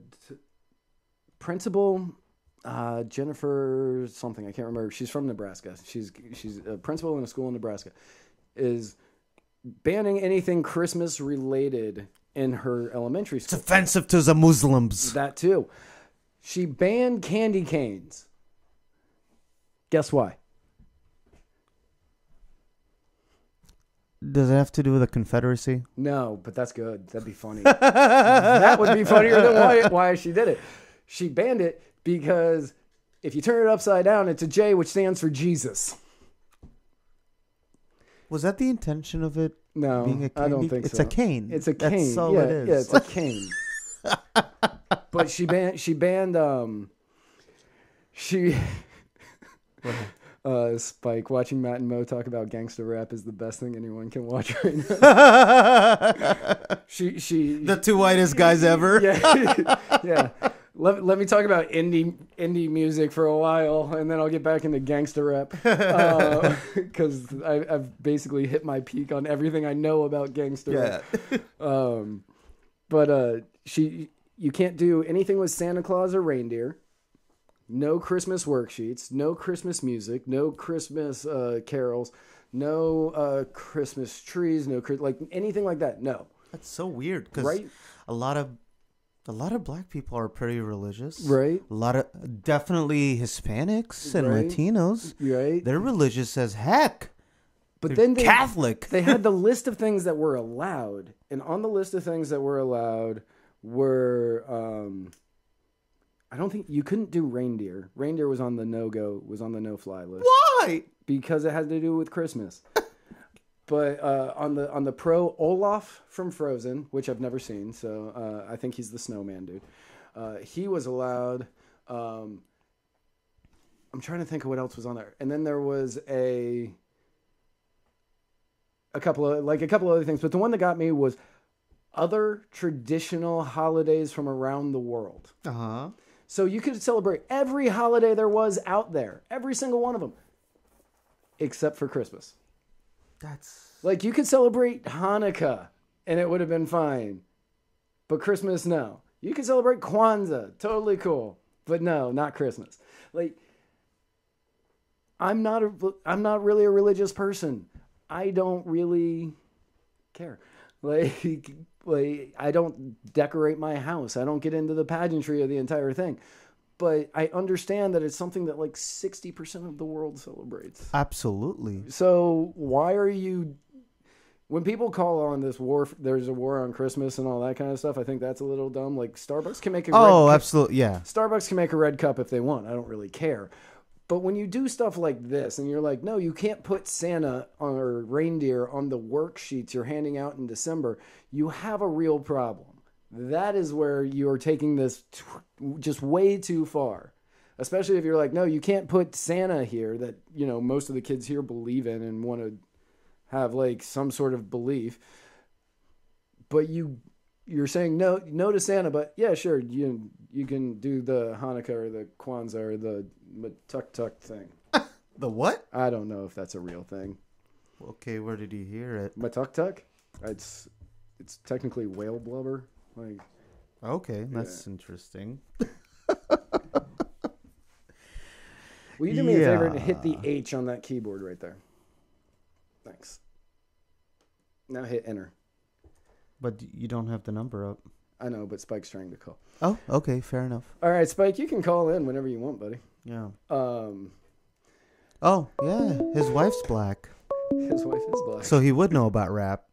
principal, Jennifer something, I can't remember. She's from Nebraska. She's a principal in a school in Nebraska. Is banning anything Christmas related in her elementary school. It's offensive to the Muslims. That too. She banned candy canes. Guess why? Does it have to do with the Confederacy? No, but that's good. That'd be funny. That would be funnier than why she did it. She banned it because if you turn it upside down, it's a J, which stands for Jesus. Was that the intention of it? No, being a candy? I don't think it's so. A cane. It's a cane. That's all it is. Yeah, it's a cane. But she banned Spike, watching Matt and Mo talk about gangster rap is the best thing anyone can watch right now. The two whitest guys ever. Yeah. Let me talk about indie music for a while, and then I'll get back into gangster rap because I've basically hit my peak on everything I know about gangster rap. But you can't do anything with Santa Claus or reindeer. no Christmas worksheets, no Christmas music, no Christmas carols, no Christmas trees, no like anything like that. No. That's so weird because Right? a lot of black people are pretty religious. Right. A lot of definitely Hispanics and Right. Latinos. Right. They're religious as heck. But They're then Catholic. They had the list of things that were allowed, and on the list of things that were allowed were I don't think you couldn't do reindeer. Reindeer was on the no-fly list. Why? Because it had to do with Christmas. But on the pro Olaf from Frozen, which I've never seen, so I think he's the snowman dude. He was allowed. I'm trying to think of what else was on there, and then there was a couple of other things. But the one that got me was other traditional holidays from around the world. So you could celebrate every holiday there was out there, every single one of them, except for Christmas. That's Like, you could celebrate Hanukkah, and it would have been fine. But Christmas, no. You could celebrate Kwanzaa. Totally cool. But no, not Christmas. Like, I'm not really a religious person. I don't really care. Like I don't decorate my house. I don't get into the pageantry of the entire thing. But I understand that it's something that like 60% of the world celebrates. absolutely. So why are you... When people call on this war, there's a war on Christmas and all that kind of stuff, I think that's a little dumb. Like, Starbucks can make a Absolutely, yeah. Starbucks can make a red cup if they want. I don't really care. But when you do stuff like this and you're like, no, you can't put Santa or reindeer on the worksheets you're handing out in December, you have a real problem. That is where you're taking this just way too far. Especially if you're like, no, you can't put Santa here that, you know, most of the kids here believe in and want to have like some sort of belief. But you're saying no to Santa, but yeah, sure, you can do the Hanukkah or the Kwanzaa or the Matuk thing. The what? I don't know if that's a real thing. Okay, where did you hear it? Matuk? It's technically whale blubber. Like, Okay, that's interesting. will you do me a favor and hit the H on that keyboard right there? Thanks. Now hit enter. But you don't have the number up. I know, but Spike's trying to call. Oh, okay, fair enough. All right, Spike, you can call in whenever you want, buddy. Yeah. Oh, yeah, his wife's black. His wife is black. So he would know about rap.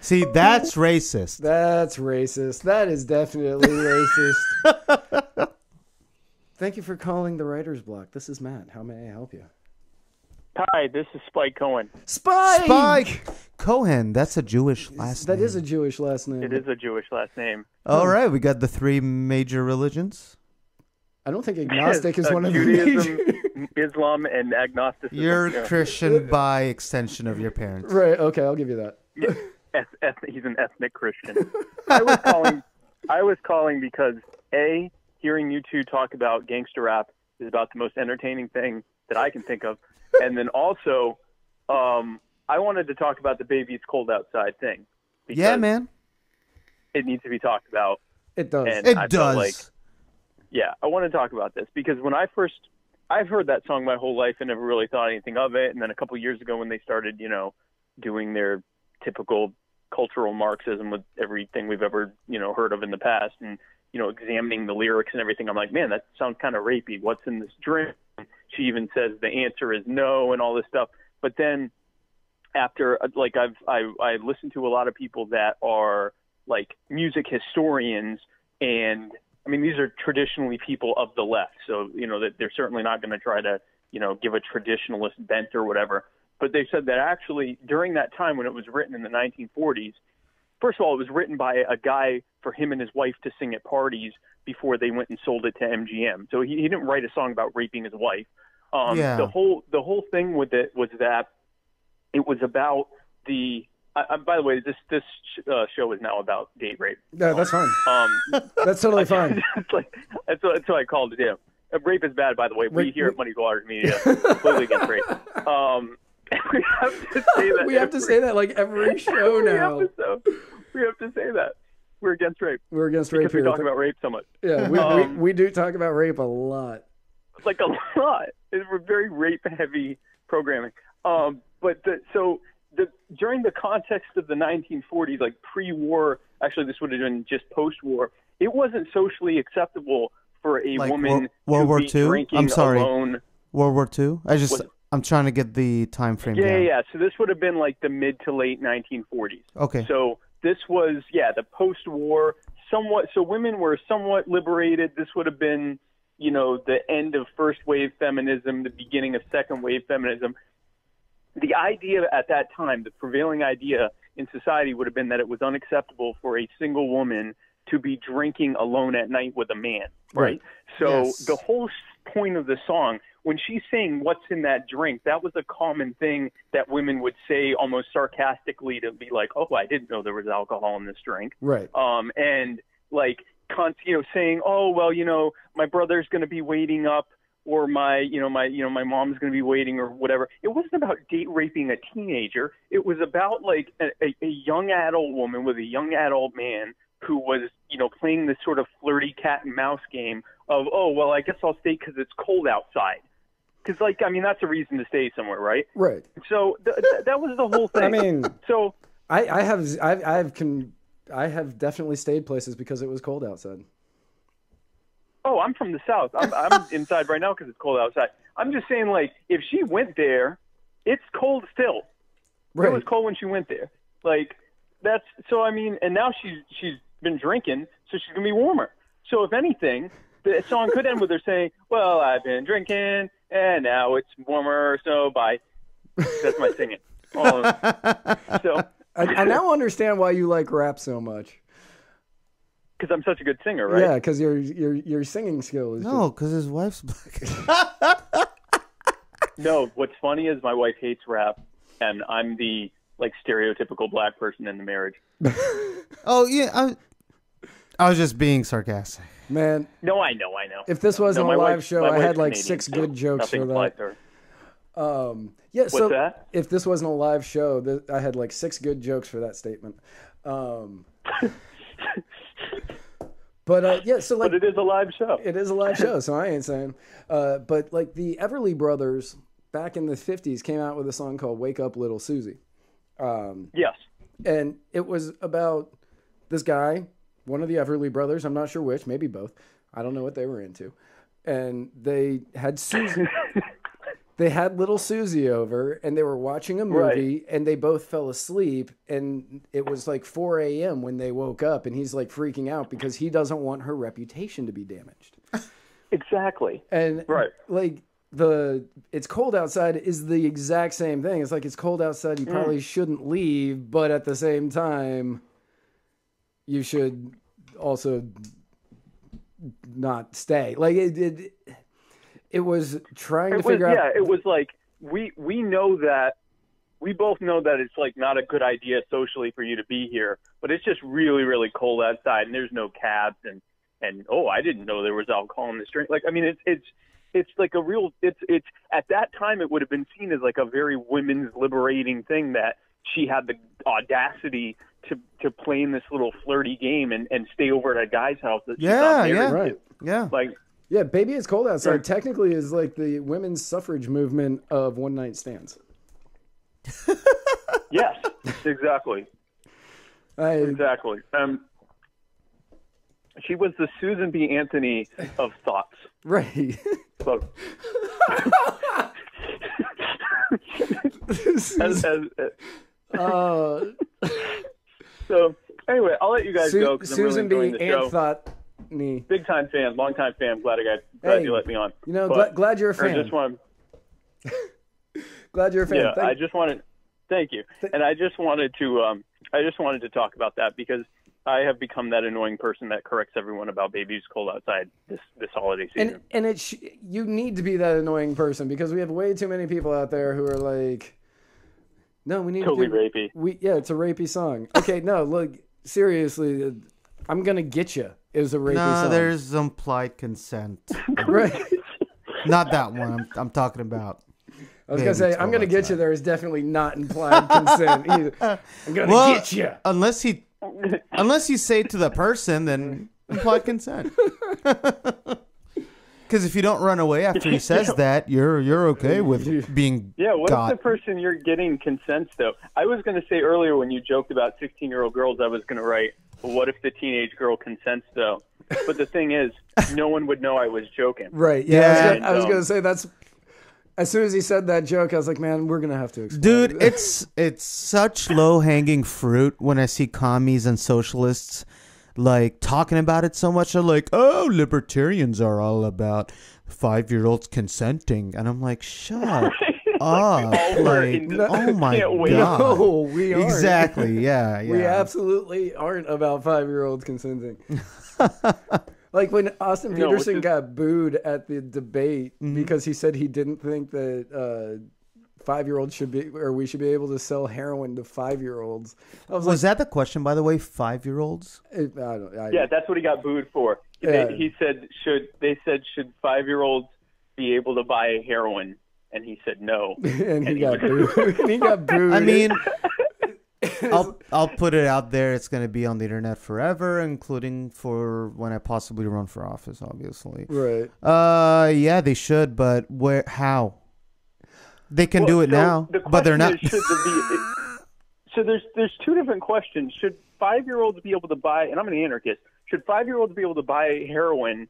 See, that's racist. That's racist. That is definitely racist. Thank you for calling the Writer's Block. This is Matt. How may I help you? Hi, this is Spike Cohen. Spike Cohen. That's a Jewish last name. That is a Jewish last name. It is a Jewish last name. All right, we got the three major religions. I don't think agnostic is one of the Judaism, major. Islam, and agnosticism. You're Yeah. Christian by extension of your parents. Right, okay, I'll give you that. He's an ethnic Christian. I was calling because A, hearing you two talk about gangster rap is about the most entertaining thing that I can think of, and then also, I wanted to talk about the baby it's cold outside thing. Yeah, man. It needs to be talked about. It does. And It I does. felt like, yeah, I want to talk about this because when I've heard that song my whole life and never really thought anything of it. And then a couple years ago when they started, doing their typical cultural Marxism with everything we've ever, heard of in the past and, examining the lyrics and everything, I'm like, man, that sounds kind of rapey. What's in this drink? She even says the answer is no and all this stuff. But then after, I listened to a lot of people that are like music historians, and I mean, these are traditionally people of the left. So, that they're certainly not going to try to, give a traditionalist bent or whatever. But they said that actually during that time when it was written in the 1940s, first of all, it was written by a guy for him and his wife to sing at parties before they went and sold it to MGM. So he didn't write a song about raping his wife. The whole thing with it was that it was about the. By the way, this show is now about date rape. No, that's fine. That's totally fine. That's what I called it. Yeah. Rape is bad, by the way. We here at Money Waters Media completely against rape. We have to say that. We have to say that like every show now. We have to say that. We're against rape. We're against rape because we here. talk about rape so much. Yeah, we do talk about rape a lot. like a lot. It were very rape-heavy programming. During the context of the 1940s, like pre-war, actually this would have been just post-war, it wasn't socially acceptable for a woman World to War be II? drinking I'm sorry. alone. World War II? I'm trying to get the time frame down. Yeah. So this would have been like the mid to late 1940s. Okay. So this was, the post-war, somewhat. So women were somewhat liberated. This would have been, the end of first wave feminism, the beginning of second wave feminism. The idea at that time, the prevailing idea in society would have been that it was unacceptable for a single woman to be drinking alone at night with a man, right? So the whole point of the song, when she's saying what's in that drink, that was a common thing that women would say almost sarcastically to be like, oh, I didn't know there was alcohol in this drink. Right. And like, saying, oh, well, my brother's going to be waiting up, or my mom's going to be waiting, or whatever. It wasn't about date raping a teenager. It was about like a young adult woman with a young adult man who was, playing this sort of flirty cat and mouse game of, oh, well, I guess I'll stay because it's cold outside. Because, that's a reason to stay somewhere, right? Right. So that was the whole thing. I mean, so I have definitely stayed places because it was cold outside. Oh, I'm from the South. I'm inside right now because it's cold outside. I'm just saying, like, if she went there, it's cold still. Right. It was cold when she went there. Like, that's so. And now she's been drinking, so she's gonna be warmer. So if anything, the song could end with her saying, "Well, I've been drinking, and now it's warmer, so bye." That's my singing. So I now understand why you like rap so much. Because I'm such a good singer, right? Yeah, because your singing skill is because his wife's black. No, what's funny is my wife hates rap, and I'm the stereotypical black person in the marriage. Oh yeah, I was just being sarcastic. Man. No, I know. If this wasn't a live show, I had like Canadian, 6 good jokes for that. Yeah. What's that? If this wasn't a live show, I had like 6 good jokes for that statement. But so like, but it is a live show. It is a live show, so I ain't saying. But like the Everly Brothers back in the 50s came out with a song called "Wake Up, Little Susie." Yes. And it was about this guy, one of the Everly Brothers. I'm not sure which, maybe both. I don't know what they were into. And they had Susie. They had little Susie over, and they were watching a movie, and they both fell asleep, and it was like 4 a.m. when they woke up, and he's like freaking out because he doesn't want her reputation to be damaged. Exactly. And like it's cold outside is the exact same thing. It's like it's cold outside, you probably shouldn't leave, but at the same time, you should also not stay. Like it was trying to figure out. Yeah, it was like we know that we both know that it's like not a good idea socially for you to be here, but it's just really, really cold outside, and there's no cabs, and oh, I didn't know there was alcohol in this drink. Like, I mean, it's like a real. It's at that time it would have been seen as like a very women's liberating thing that she had the audacity to play in this little flirty game and stay over at a guy's house that she's not married to. Yeah. Like. Yeah, Baby It's Cold Outside technically is like the women's suffrage movement of one-night stands. Yes, exactly. Exactly. She was the Susan B. Anthony of thoughts. Right. So, so anyway, I'll let you guys go because I'm really enjoying the show. Big time fan, long time fan. Glad you let me on. Glad you're a fan. Glad you're a fan. Yeah, thank you. And I just wanted to talk about that because I have become that annoying person that corrects everyone about Baby's Cold Outside this holiday season. And you need to be that annoying person because we have way too many people out there who are like, no, we need totally to rapey. It's a rapey song. Okay, no, look, seriously, I'm gonna get you. It was a rapey song. There's implied consent. Right. Not that one I'm talking about. I was going to say, I'm going to get you. There is definitely not implied consent either. I'm going to get you. Unless you say to the person, then implied consent. Because if you don't run away after he says that, you're okay with being What got. if the person you're getting consents, though? I was going to say earlier when you joked about 16-year-old girls, I was going to write, well, what if the teenage girl consents, though? But the thing is, no one would know I was joking. Right. Yeah. I was going to say that's... As soon as he said that joke, I was like, man, we're going to have to explain. Dude, it's such low-hanging fruit when I see commies and socialists like talking about it so much. They're like, oh, libertarians are all about 5-year-olds consenting. And I'm like, shut up. Like, oh my God. No, we aren't. Exactly, yeah. We absolutely aren't about 5-year-olds consenting. Like when Austin Peterson got booed at the debate because he said he didn't think that 5-year-olds should be, or we should be able to sell heroin to 5-year-olds. Was that the question, by the way? 5-year-olds? Yeah, that's what he got booed for. He said, should 5-year-olds be able to buy heroin? And he said no. and he got booed. And he got booed. I mean, I'll put it out there. It's going to be on the internet forever, including for when I possibly run for office, obviously. Right. Yeah, they should, but how? They can do it now, but they're not. So there's two different questions. Should 5-year-olds be able to buy, and I'm an anarchist, should 5-year-olds be able to buy heroin?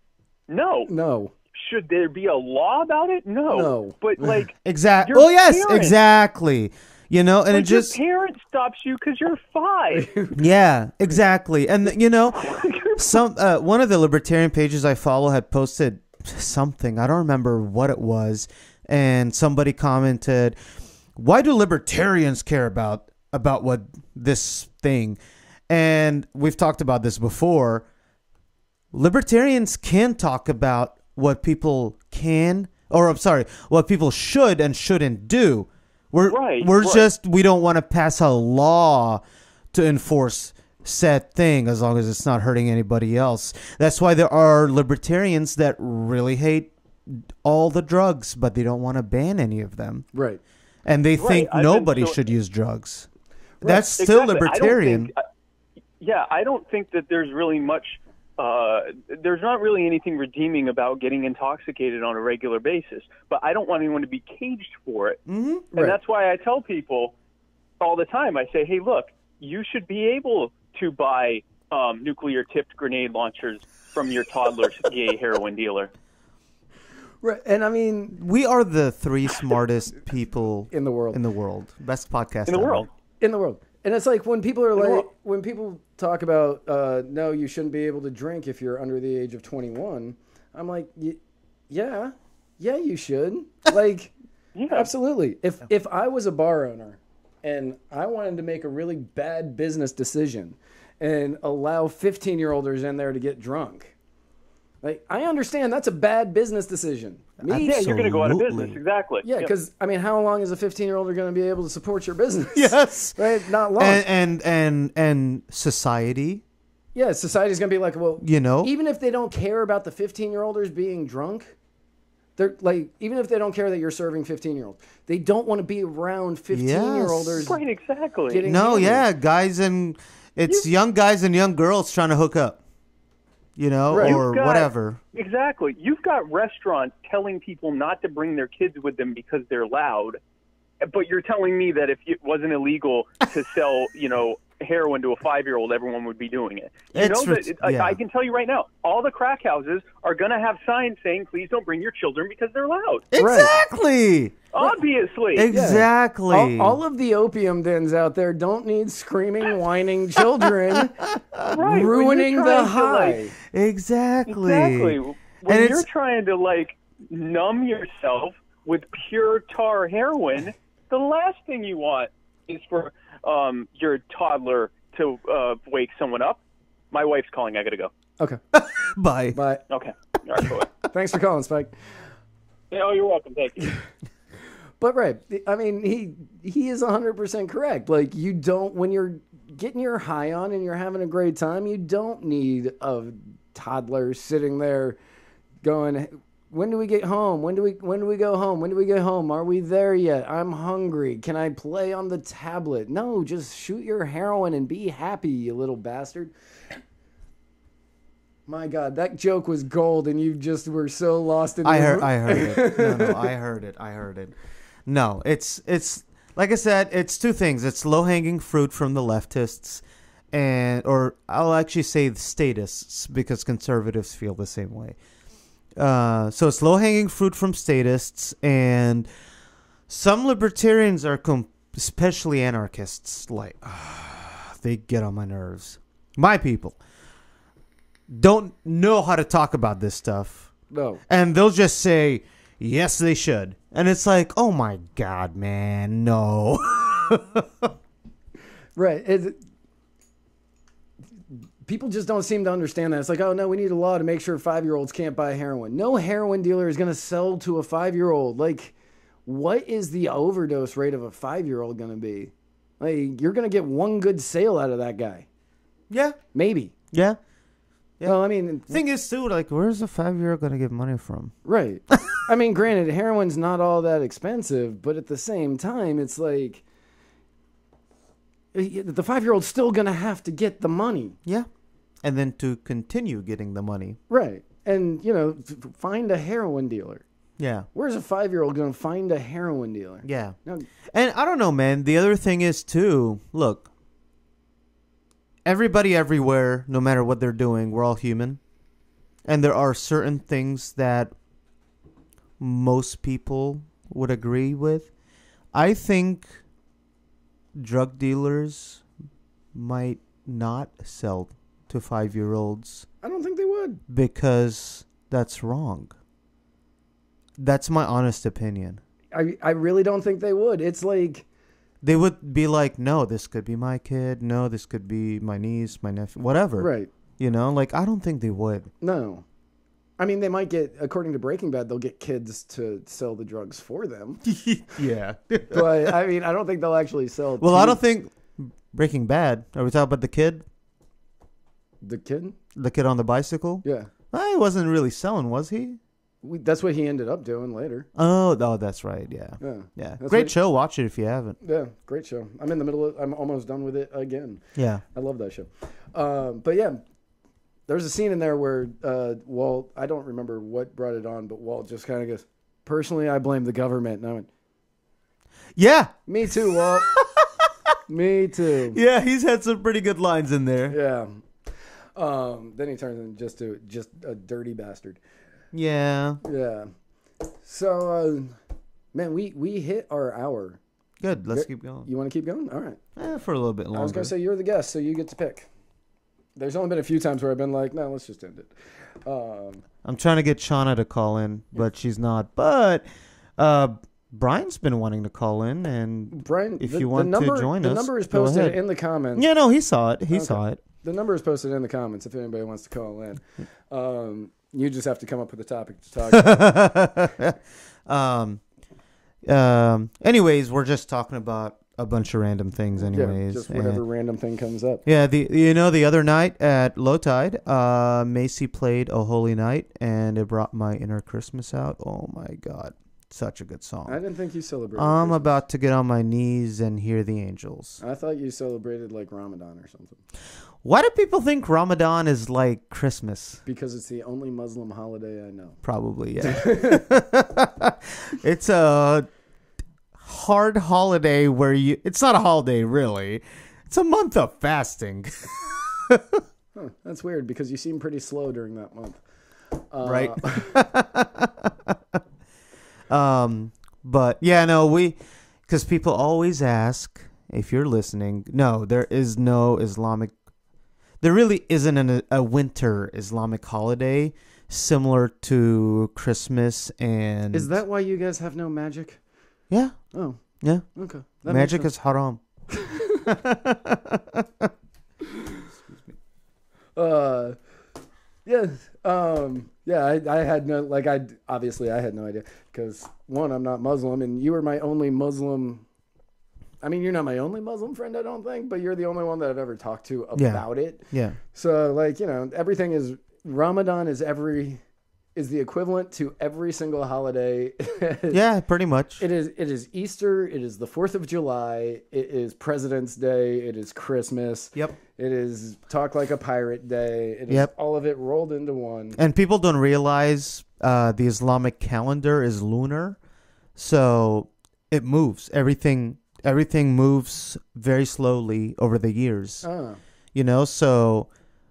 No. No. Should there be a law about it? No. But like exactly. Oh yes, exactly. You know, and like it just your parent stops you because you're 5. Yeah, exactly. And you know, one of the libertarian pages I follow had posted something. I don't remember what it was, and somebody commented, "Why do libertarians care about what this thing?" And we've talked about this before. Libertarians can talk about what people what people should and shouldn't do. We don't want to pass a law to enforce said thing as long as it's not hurting anybody else. That's why there are libertarians that really hate all the drugs, but they don't want to ban any of them. Right. And they think nobody should use drugs. Right. That's still libertarian. I don't think that there's really much there's not really anything redeeming about getting intoxicated on a regular basis, but I don't want anyone to be caged for it. Mm-hmm. And that's why I tell people all the time, I say, hey, look, you should be able to buy nuclear-tipped grenade launchers from your toddler's gay heroin dealer. Right. And I mean, we are the 3 smartest people in the world. Best podcast in the world. In the world. And it's like when people are like, when people talk about, no, you shouldn't be able to drink if you're under the age of 21. I'm like, yeah, you should. Like, absolutely. If I was a bar owner and I wanted to make a really bad business decision and allow 15-year-olders in there to get drunk, like, I understand that's a bad business decision. Yeah, you're going to go out of business, exactly. Yeah, because, I mean, how long is a 15-year-old going to be able to support your business? Yes. Right? Not long. And society? Yeah, society's going to be like, well, you know, even if they don't care about the 15-year-olders being drunk, they're like, even if they don't care that you're serving 15-year-olds, they don't want to be around 15-year-olders. Right, exactly. Guys it's young guys and young girls trying to hook up. You know, right. Or whatever. Exactly. You've got restaurants telling people not to bring their kids with them because they're loud, but you're telling me that if it wasn't illegal to sell, heroin to a 5-year-old, everyone would be doing it. I can tell you right now, all the crack houses are going to have signs saying, please don't bring your children because they're loud. Exactly. Right. Obviously. Exactly. All of the opium dens out there don't need screaming, whining children ruining the high. Exactly. When you're trying to, numb yourself with pure tar heroin, the last thing you want is for your toddler to wake someone up. My wife's calling. I got to go. Okay. Bye. Okay. All right, bye. Thanks for calling, Spike. Oh, you're welcome. Thank you. But right, I mean, he is 100% correct. Like, you don't, when you're getting your high on and you're having a great time, you don't need a toddler sitting there going, when do we get home? When do we go home? When do we get home? Are we there yet? I'm hungry. Can I play on the tablet? No, just shoot your heroin and be happy, you little bastard. My God, that joke was gold, and you just were so lost in. I heard it. No, I heard it. No, it's like I said, it's two things. It's low hanging fruit from the leftists, or I'll actually say the statists, because conservatives feel the same way. So it's low hanging fruit from statists, and some libertarians are especially anarchists. Like, they get on my nerves. My people don't know how to talk about this stuff. No. And they'll just say, yes, they should. And it's like, oh my God, man, no. Right. People just don't seem to understand that. It's like, oh, no, we need a law to make sure 5-year-olds can't buy heroin. No heroin dealer is going to sell to a 5-year-old. Like, what is the overdose rate of a 5-year-old going to be? Like, you're going to get one good sale out of that guy. Yeah. Maybe. Yeah. Yeah. Well, I mean, thing is too, like, where's a 5-year-old gonna get money from? Right. I mean, granted, heroin's not all that expensive, but at the same time, it's like the 5-year-old's still gonna have to get the money. Yeah. And then to continue getting the money. Right. And find a heroin dealer. Yeah. Where's a 5-year-old gonna find a heroin dealer? Yeah. No. And I don't know, man. The other thing is too, look. Everybody everywhere, no matter what they're doing, we're all human. And there are certain things that most people would agree with. I think drug dealers might not sell to 5-year-olds. I don't think they would. Because that's wrong. That's my honest opinion. I really don't think they would. It's like... They would be like, no, this could be my kid. No, this could be my niece, my nephew, whatever. Right. Like, I don't think they would. No. I mean, they might get, according to Breaking Bad, they'll get kids to sell the drugs for them. Yeah. But, I mean, I don't think they'll actually sell. Well, I don't think Breaking Bad. Are we talking about the kid? The kid? The kid on the bicycle? Yeah. He wasn't really selling, was he? That's what he ended up doing later. Oh, that's right. Yeah. Yeah. Great show. Watch it if you haven't. Yeah, great show. I'm almost done with it again. Yeah. I love that show. But yeah, there's a scene in there where Walt, I don't remember what brought it on, but Walt just kind of goes, personally, I blame the government. And I went, yeah. Me too, Walt. Me too. Yeah, he's had some pretty good lines in there. Yeah. Then he turns into just a dirty bastard. Yeah. Yeah. So, man, we hit our hour. Good. Let's keep going. You want to keep going? All right. For a little bit longer. I was going to say you're the guest, so you get to pick. There's only been a few times where I've been like, no, let's just end it. I'm trying to get Shauna to call in, but she's not. But Brian's been wanting to call in, and Brian, if you want to join us, the number is posted in the comments. Yeah, no, he saw it. He saw it. The number is posted in the comments if anybody wants to call in. You just have to come up with a topic to talk about. Anyways, we're just talking about a bunch of random things anyways. Yeah, just whatever random thing comes up. Yeah, the other night at Low Tide, Macy played "Oh Holy Night" and it brought my inner Christmas out. Oh my God. Such a good song. I didn't think you celebrated I'm Christmas. About to get on my knees and hear the angels. I thought you celebrated like Ramadan or something. Why do people think Ramadan is like Christmas? Because it's the only Muslim holiday I know. Probably, yeah. It's a hard holiday where it's not a holiday, really. It's a month of fasting. Huh, that's weird because you seem pretty slow during that month. Right. But yeah, no, because people always ask if you're listening. No, there is no Islamic. There really isn't a winter Islamic holiday similar to Christmas and. Is that why you guys have no magic? Yeah. Oh. Yeah. Okay. Magic is haram. Yeah. Yeah, I had no, like, obviously I had no idea because, one, I'm not Muslim, and you were my only Muslim. I mean, you're not my only Muslim friend, I don't think, but you're the only one that I've ever talked to about it. Yeah. So, like, everything is, Ramadan is is the equivalent to every single holiday. Yeah, pretty much. It is Easter. It is the 4th of July. It is President's Day. It is Christmas. Yep. It is Talk Like a Pirate Day. It is all of it rolled into one. And people don't realize the Islamic calendar is lunar, so it moves. Everything moves very slowly over the years. Oh. You know, so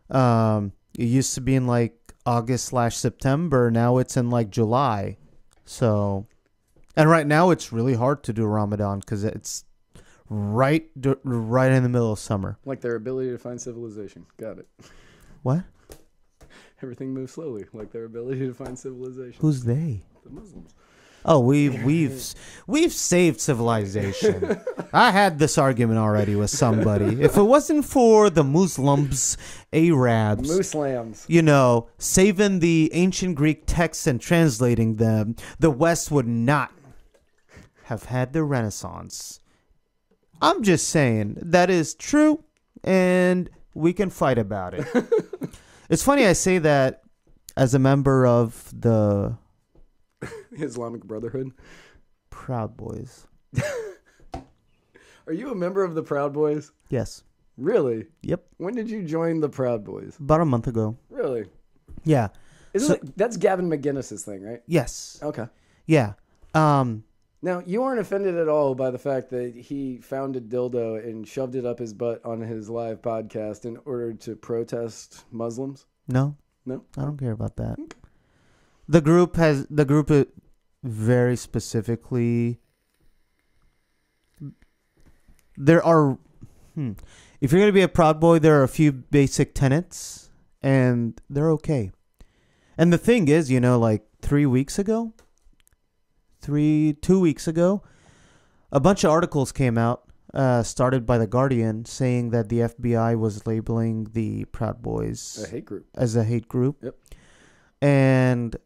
it used to be in like August/September. Now it's in like July. So, and right now it's really hard to do Ramadan because it's right in the middle of summer. Like their ability to find civilization. Got it. What? Everything moves slowly. Like their ability to find civilization. Who's they? The Muslims. Oh, we've saved civilization. I had this argument already with somebody. If it wasn't for the Muslims, Arabs, Muslims, you know, saving the ancient Greek texts and translating them, the West would not have had the Renaissance. I'm just saying that is true, and we can fight about it. It's funny I say that as a member of the Islamic Brotherhood. Proud Boys. Are you a member of the Proud Boys? Yes. Really? Yep. When did you join the Proud Boys? About a month ago. Really? Yeah. That's Gavin McGinnis's thing, right? Yes. Okay. Yeah. Now, you aren't offended at all by the fact that he found a dildo and shoved it up his butt on his live podcast in order to protest Muslims? No. No? I don't care about that. Okay. The group very specifically, there are, if you're going to be a Proud Boy, there are a few basic tenets, and they're okay. And the thing is, you know, like 2 weeks ago, a bunch of articles came out, started by The Guardian, saying that the FBI was labeling the Proud Boys as a hate group. Yep. And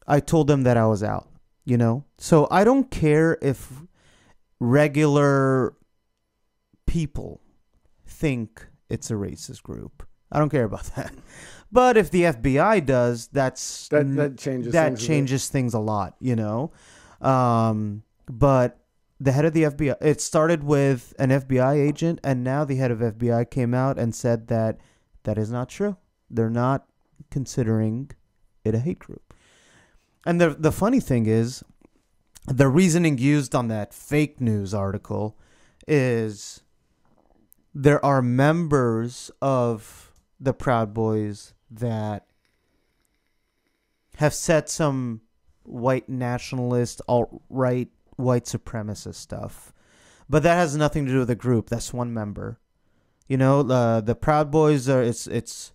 I told them that I was out, you know? So I don't care if regular people think it's a racist group. I don't care about that. But if the FBI does, that changes things a lot, you know? But the head of the FBI, it started with an FBI agent, and now the head of FBI came out and said that is not true. They're not considering it a hate group. And the funny thing is, the reasoning used on that fake news article is there are members of the Proud Boys that have said some white nationalist, alt-right, white supremacist stuff. But that has nothing to do with the group. That's one member. You know, the Proud Boys are, it's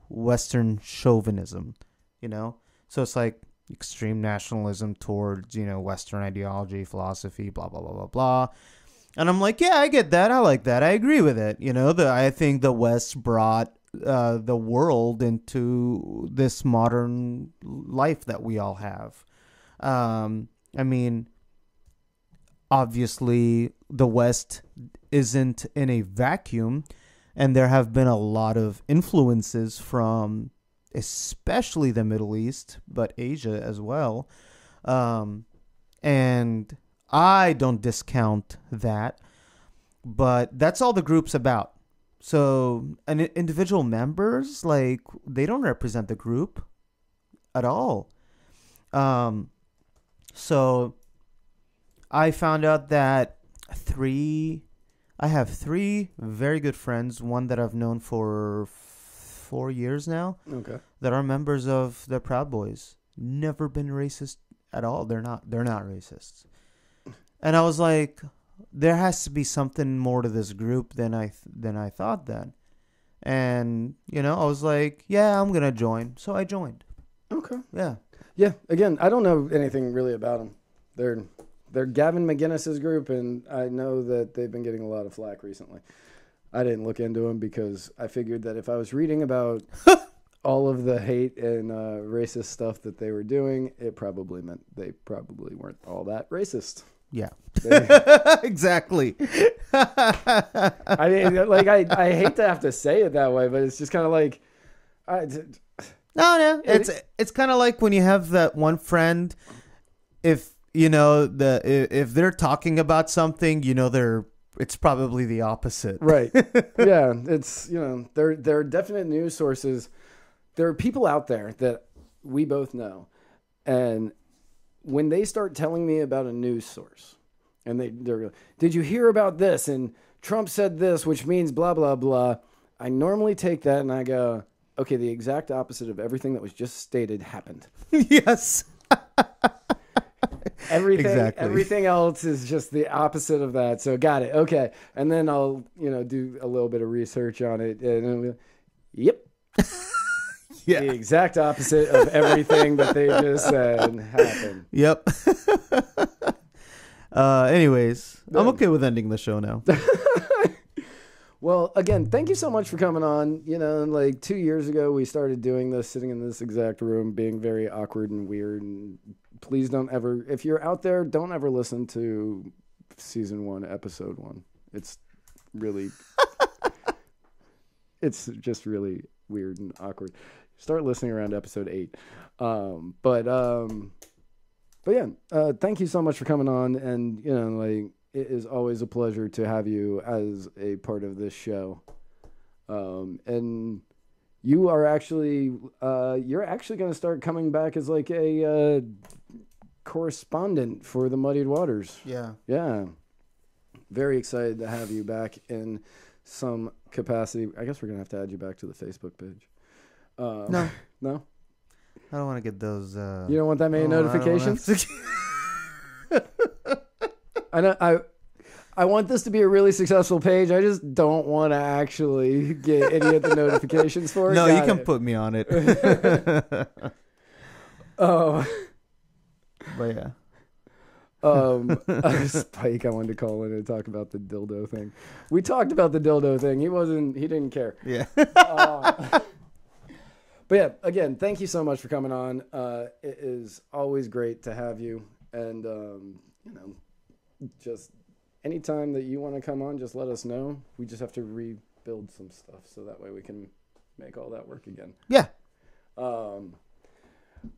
Western chauvinism, you know? So it's like extreme nationalism towards, you know, Western ideology, philosophy, blah, blah, blah, blah, blah. And I'm like, yeah, I get that. I like that. I agree with it. You know, I think the West brought the world into this modern life that we all have. I mean, obviously, the West isn't in a vacuum, and there have been a lot of influences from especially the Middle East, but Asia as well. And I don't discount that, but that's all the group's about. So, and individual members, like, they don't represent the group at all. So I found out that I have three very good friends, one that I've known for 4 years now. Okay. That are members of the Proud Boys. Never been racist at all. They're not racists. And I was like, there has to be something more to this group than I thought then. And, you know, I was like, yeah, I'm going to join. So I joined. Okay. Yeah. Yeah. Again, I don't know anything really about them. They're Gavin McGinnis's group, and I know that they've been getting a lot of flack recently. I didn't look into them because I figured that if I was reading about all of the hate and racist stuff that they were doing, it probably meant they probably weren't all that racist. Yeah. Exactly. I mean, like, I hate to have to say it that way, but it's just kind of like, No. It's kind of like when you have that one friend. If you know if they're talking about something, it's probably the opposite. Right. Yeah. It's there are definite news sources. There are people out there that we both know, and when they start telling me about a news source, and they're did you hear about this? And Trump said this, which means blah blah blah. I normally take that and I go, okay, the exact opposite of everything that was just stated happened. Yes. Everything else is just the opposite of that. So got it. Okay. And then I'll, do a little bit of research on it. And I'll be like, yep. Yeah. The exact opposite of everything that they just said happened. Yep. Anyways, I'm okay with ending the show now. Well, again, thank you so much for coming on. 2 years ago, we started doing this, sitting in this exact room, being very awkward and weird. And please don't ever, if you're out there, don't ever listen to season 1, episode 1. It's really, it's just really weird and awkward. Start listening around episode 8. But yeah, thank you so much for coming on. And, it is always a pleasure to have you as a part of this show. And you are actually, you're actually going to start coming back as like a correspondent for the Muddied Waters. Yeah. Yeah. Very excited to have you back in some capacity. I guess we're going to have to add you back to the Facebook page. No. No? I don't want to get those. You don't want that many notifications? I want this to be a really successul page. I just don't want to actually get any of the notifications for it. No, you can put me on it. Oh. But yeah. Spike, I wanted to call in and talk about the dildo thing. We talked about the dildo thing. He didn't care. Yeah. But yeah, again, thank you so much for coming on. It is always great to have you. And, just anytime that you want to come on, just let us know. We just have to rebuild some stuff so that way we can make all that work again. Yeah. But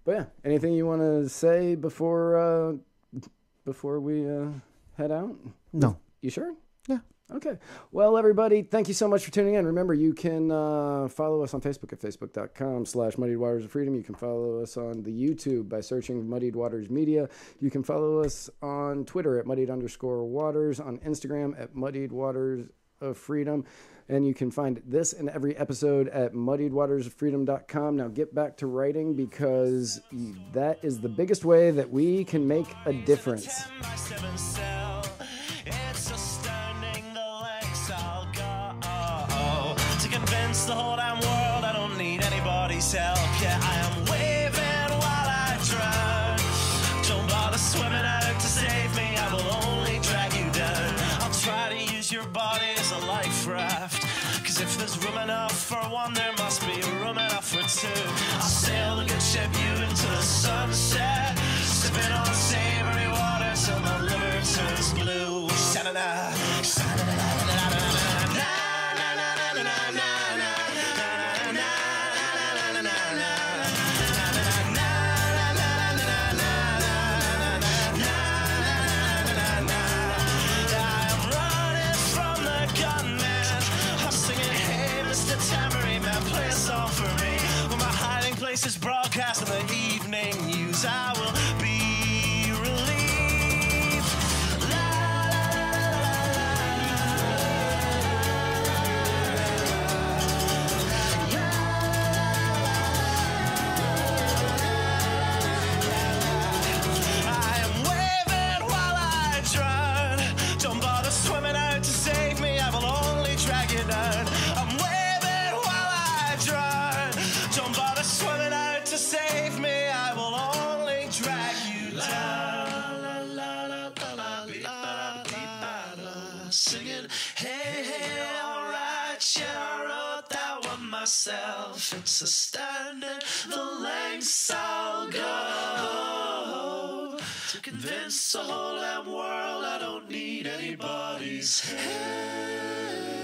yeah, anything you want to say before we head out? No. You sure? Yeah. Okay. Well, everybody, thank you so much for tuning in. Remember, you can follow us on Facebook at facebook.com/Muddied Waters of Freedom. You can follow us on the YouTube by searching Muddied Waters Media. You can follow us on Twitter at Muddied_Waters, on Instagram at Muddied Waters of Freedom. And you can find this and every episode at muddiedwatersofreedom.com. Now get back to writing, because that is the biggest way that we can make a difference. The whole damn world, I don't need anybody's help. Yeah, I am waving while I drown. Don't bother swimming out to save me, I will only drag you down. I'll try to use your body as a life raft, cause if there's room enough for one, there must be room enough for two. I'll sail the good ship you into the sunset, sipping on savory water till my liver turns blue. Sha-na-na, sha-na-na-na-na-na-na-na. Is broadcast in the evening news. I will be relieved. La, la, la, I am waving while I drown. Don't bother swimming out to save me, I will only drag you down. I'm waving while I drown. Don't bother swimming out to save me, I will only drag you down. La, la, la, la, la, la, singing, hey, hey, alright, yeah, I wrote that one myself. It's astounding the lengths I'll go to convince the whole damn world I don't need anybody's help.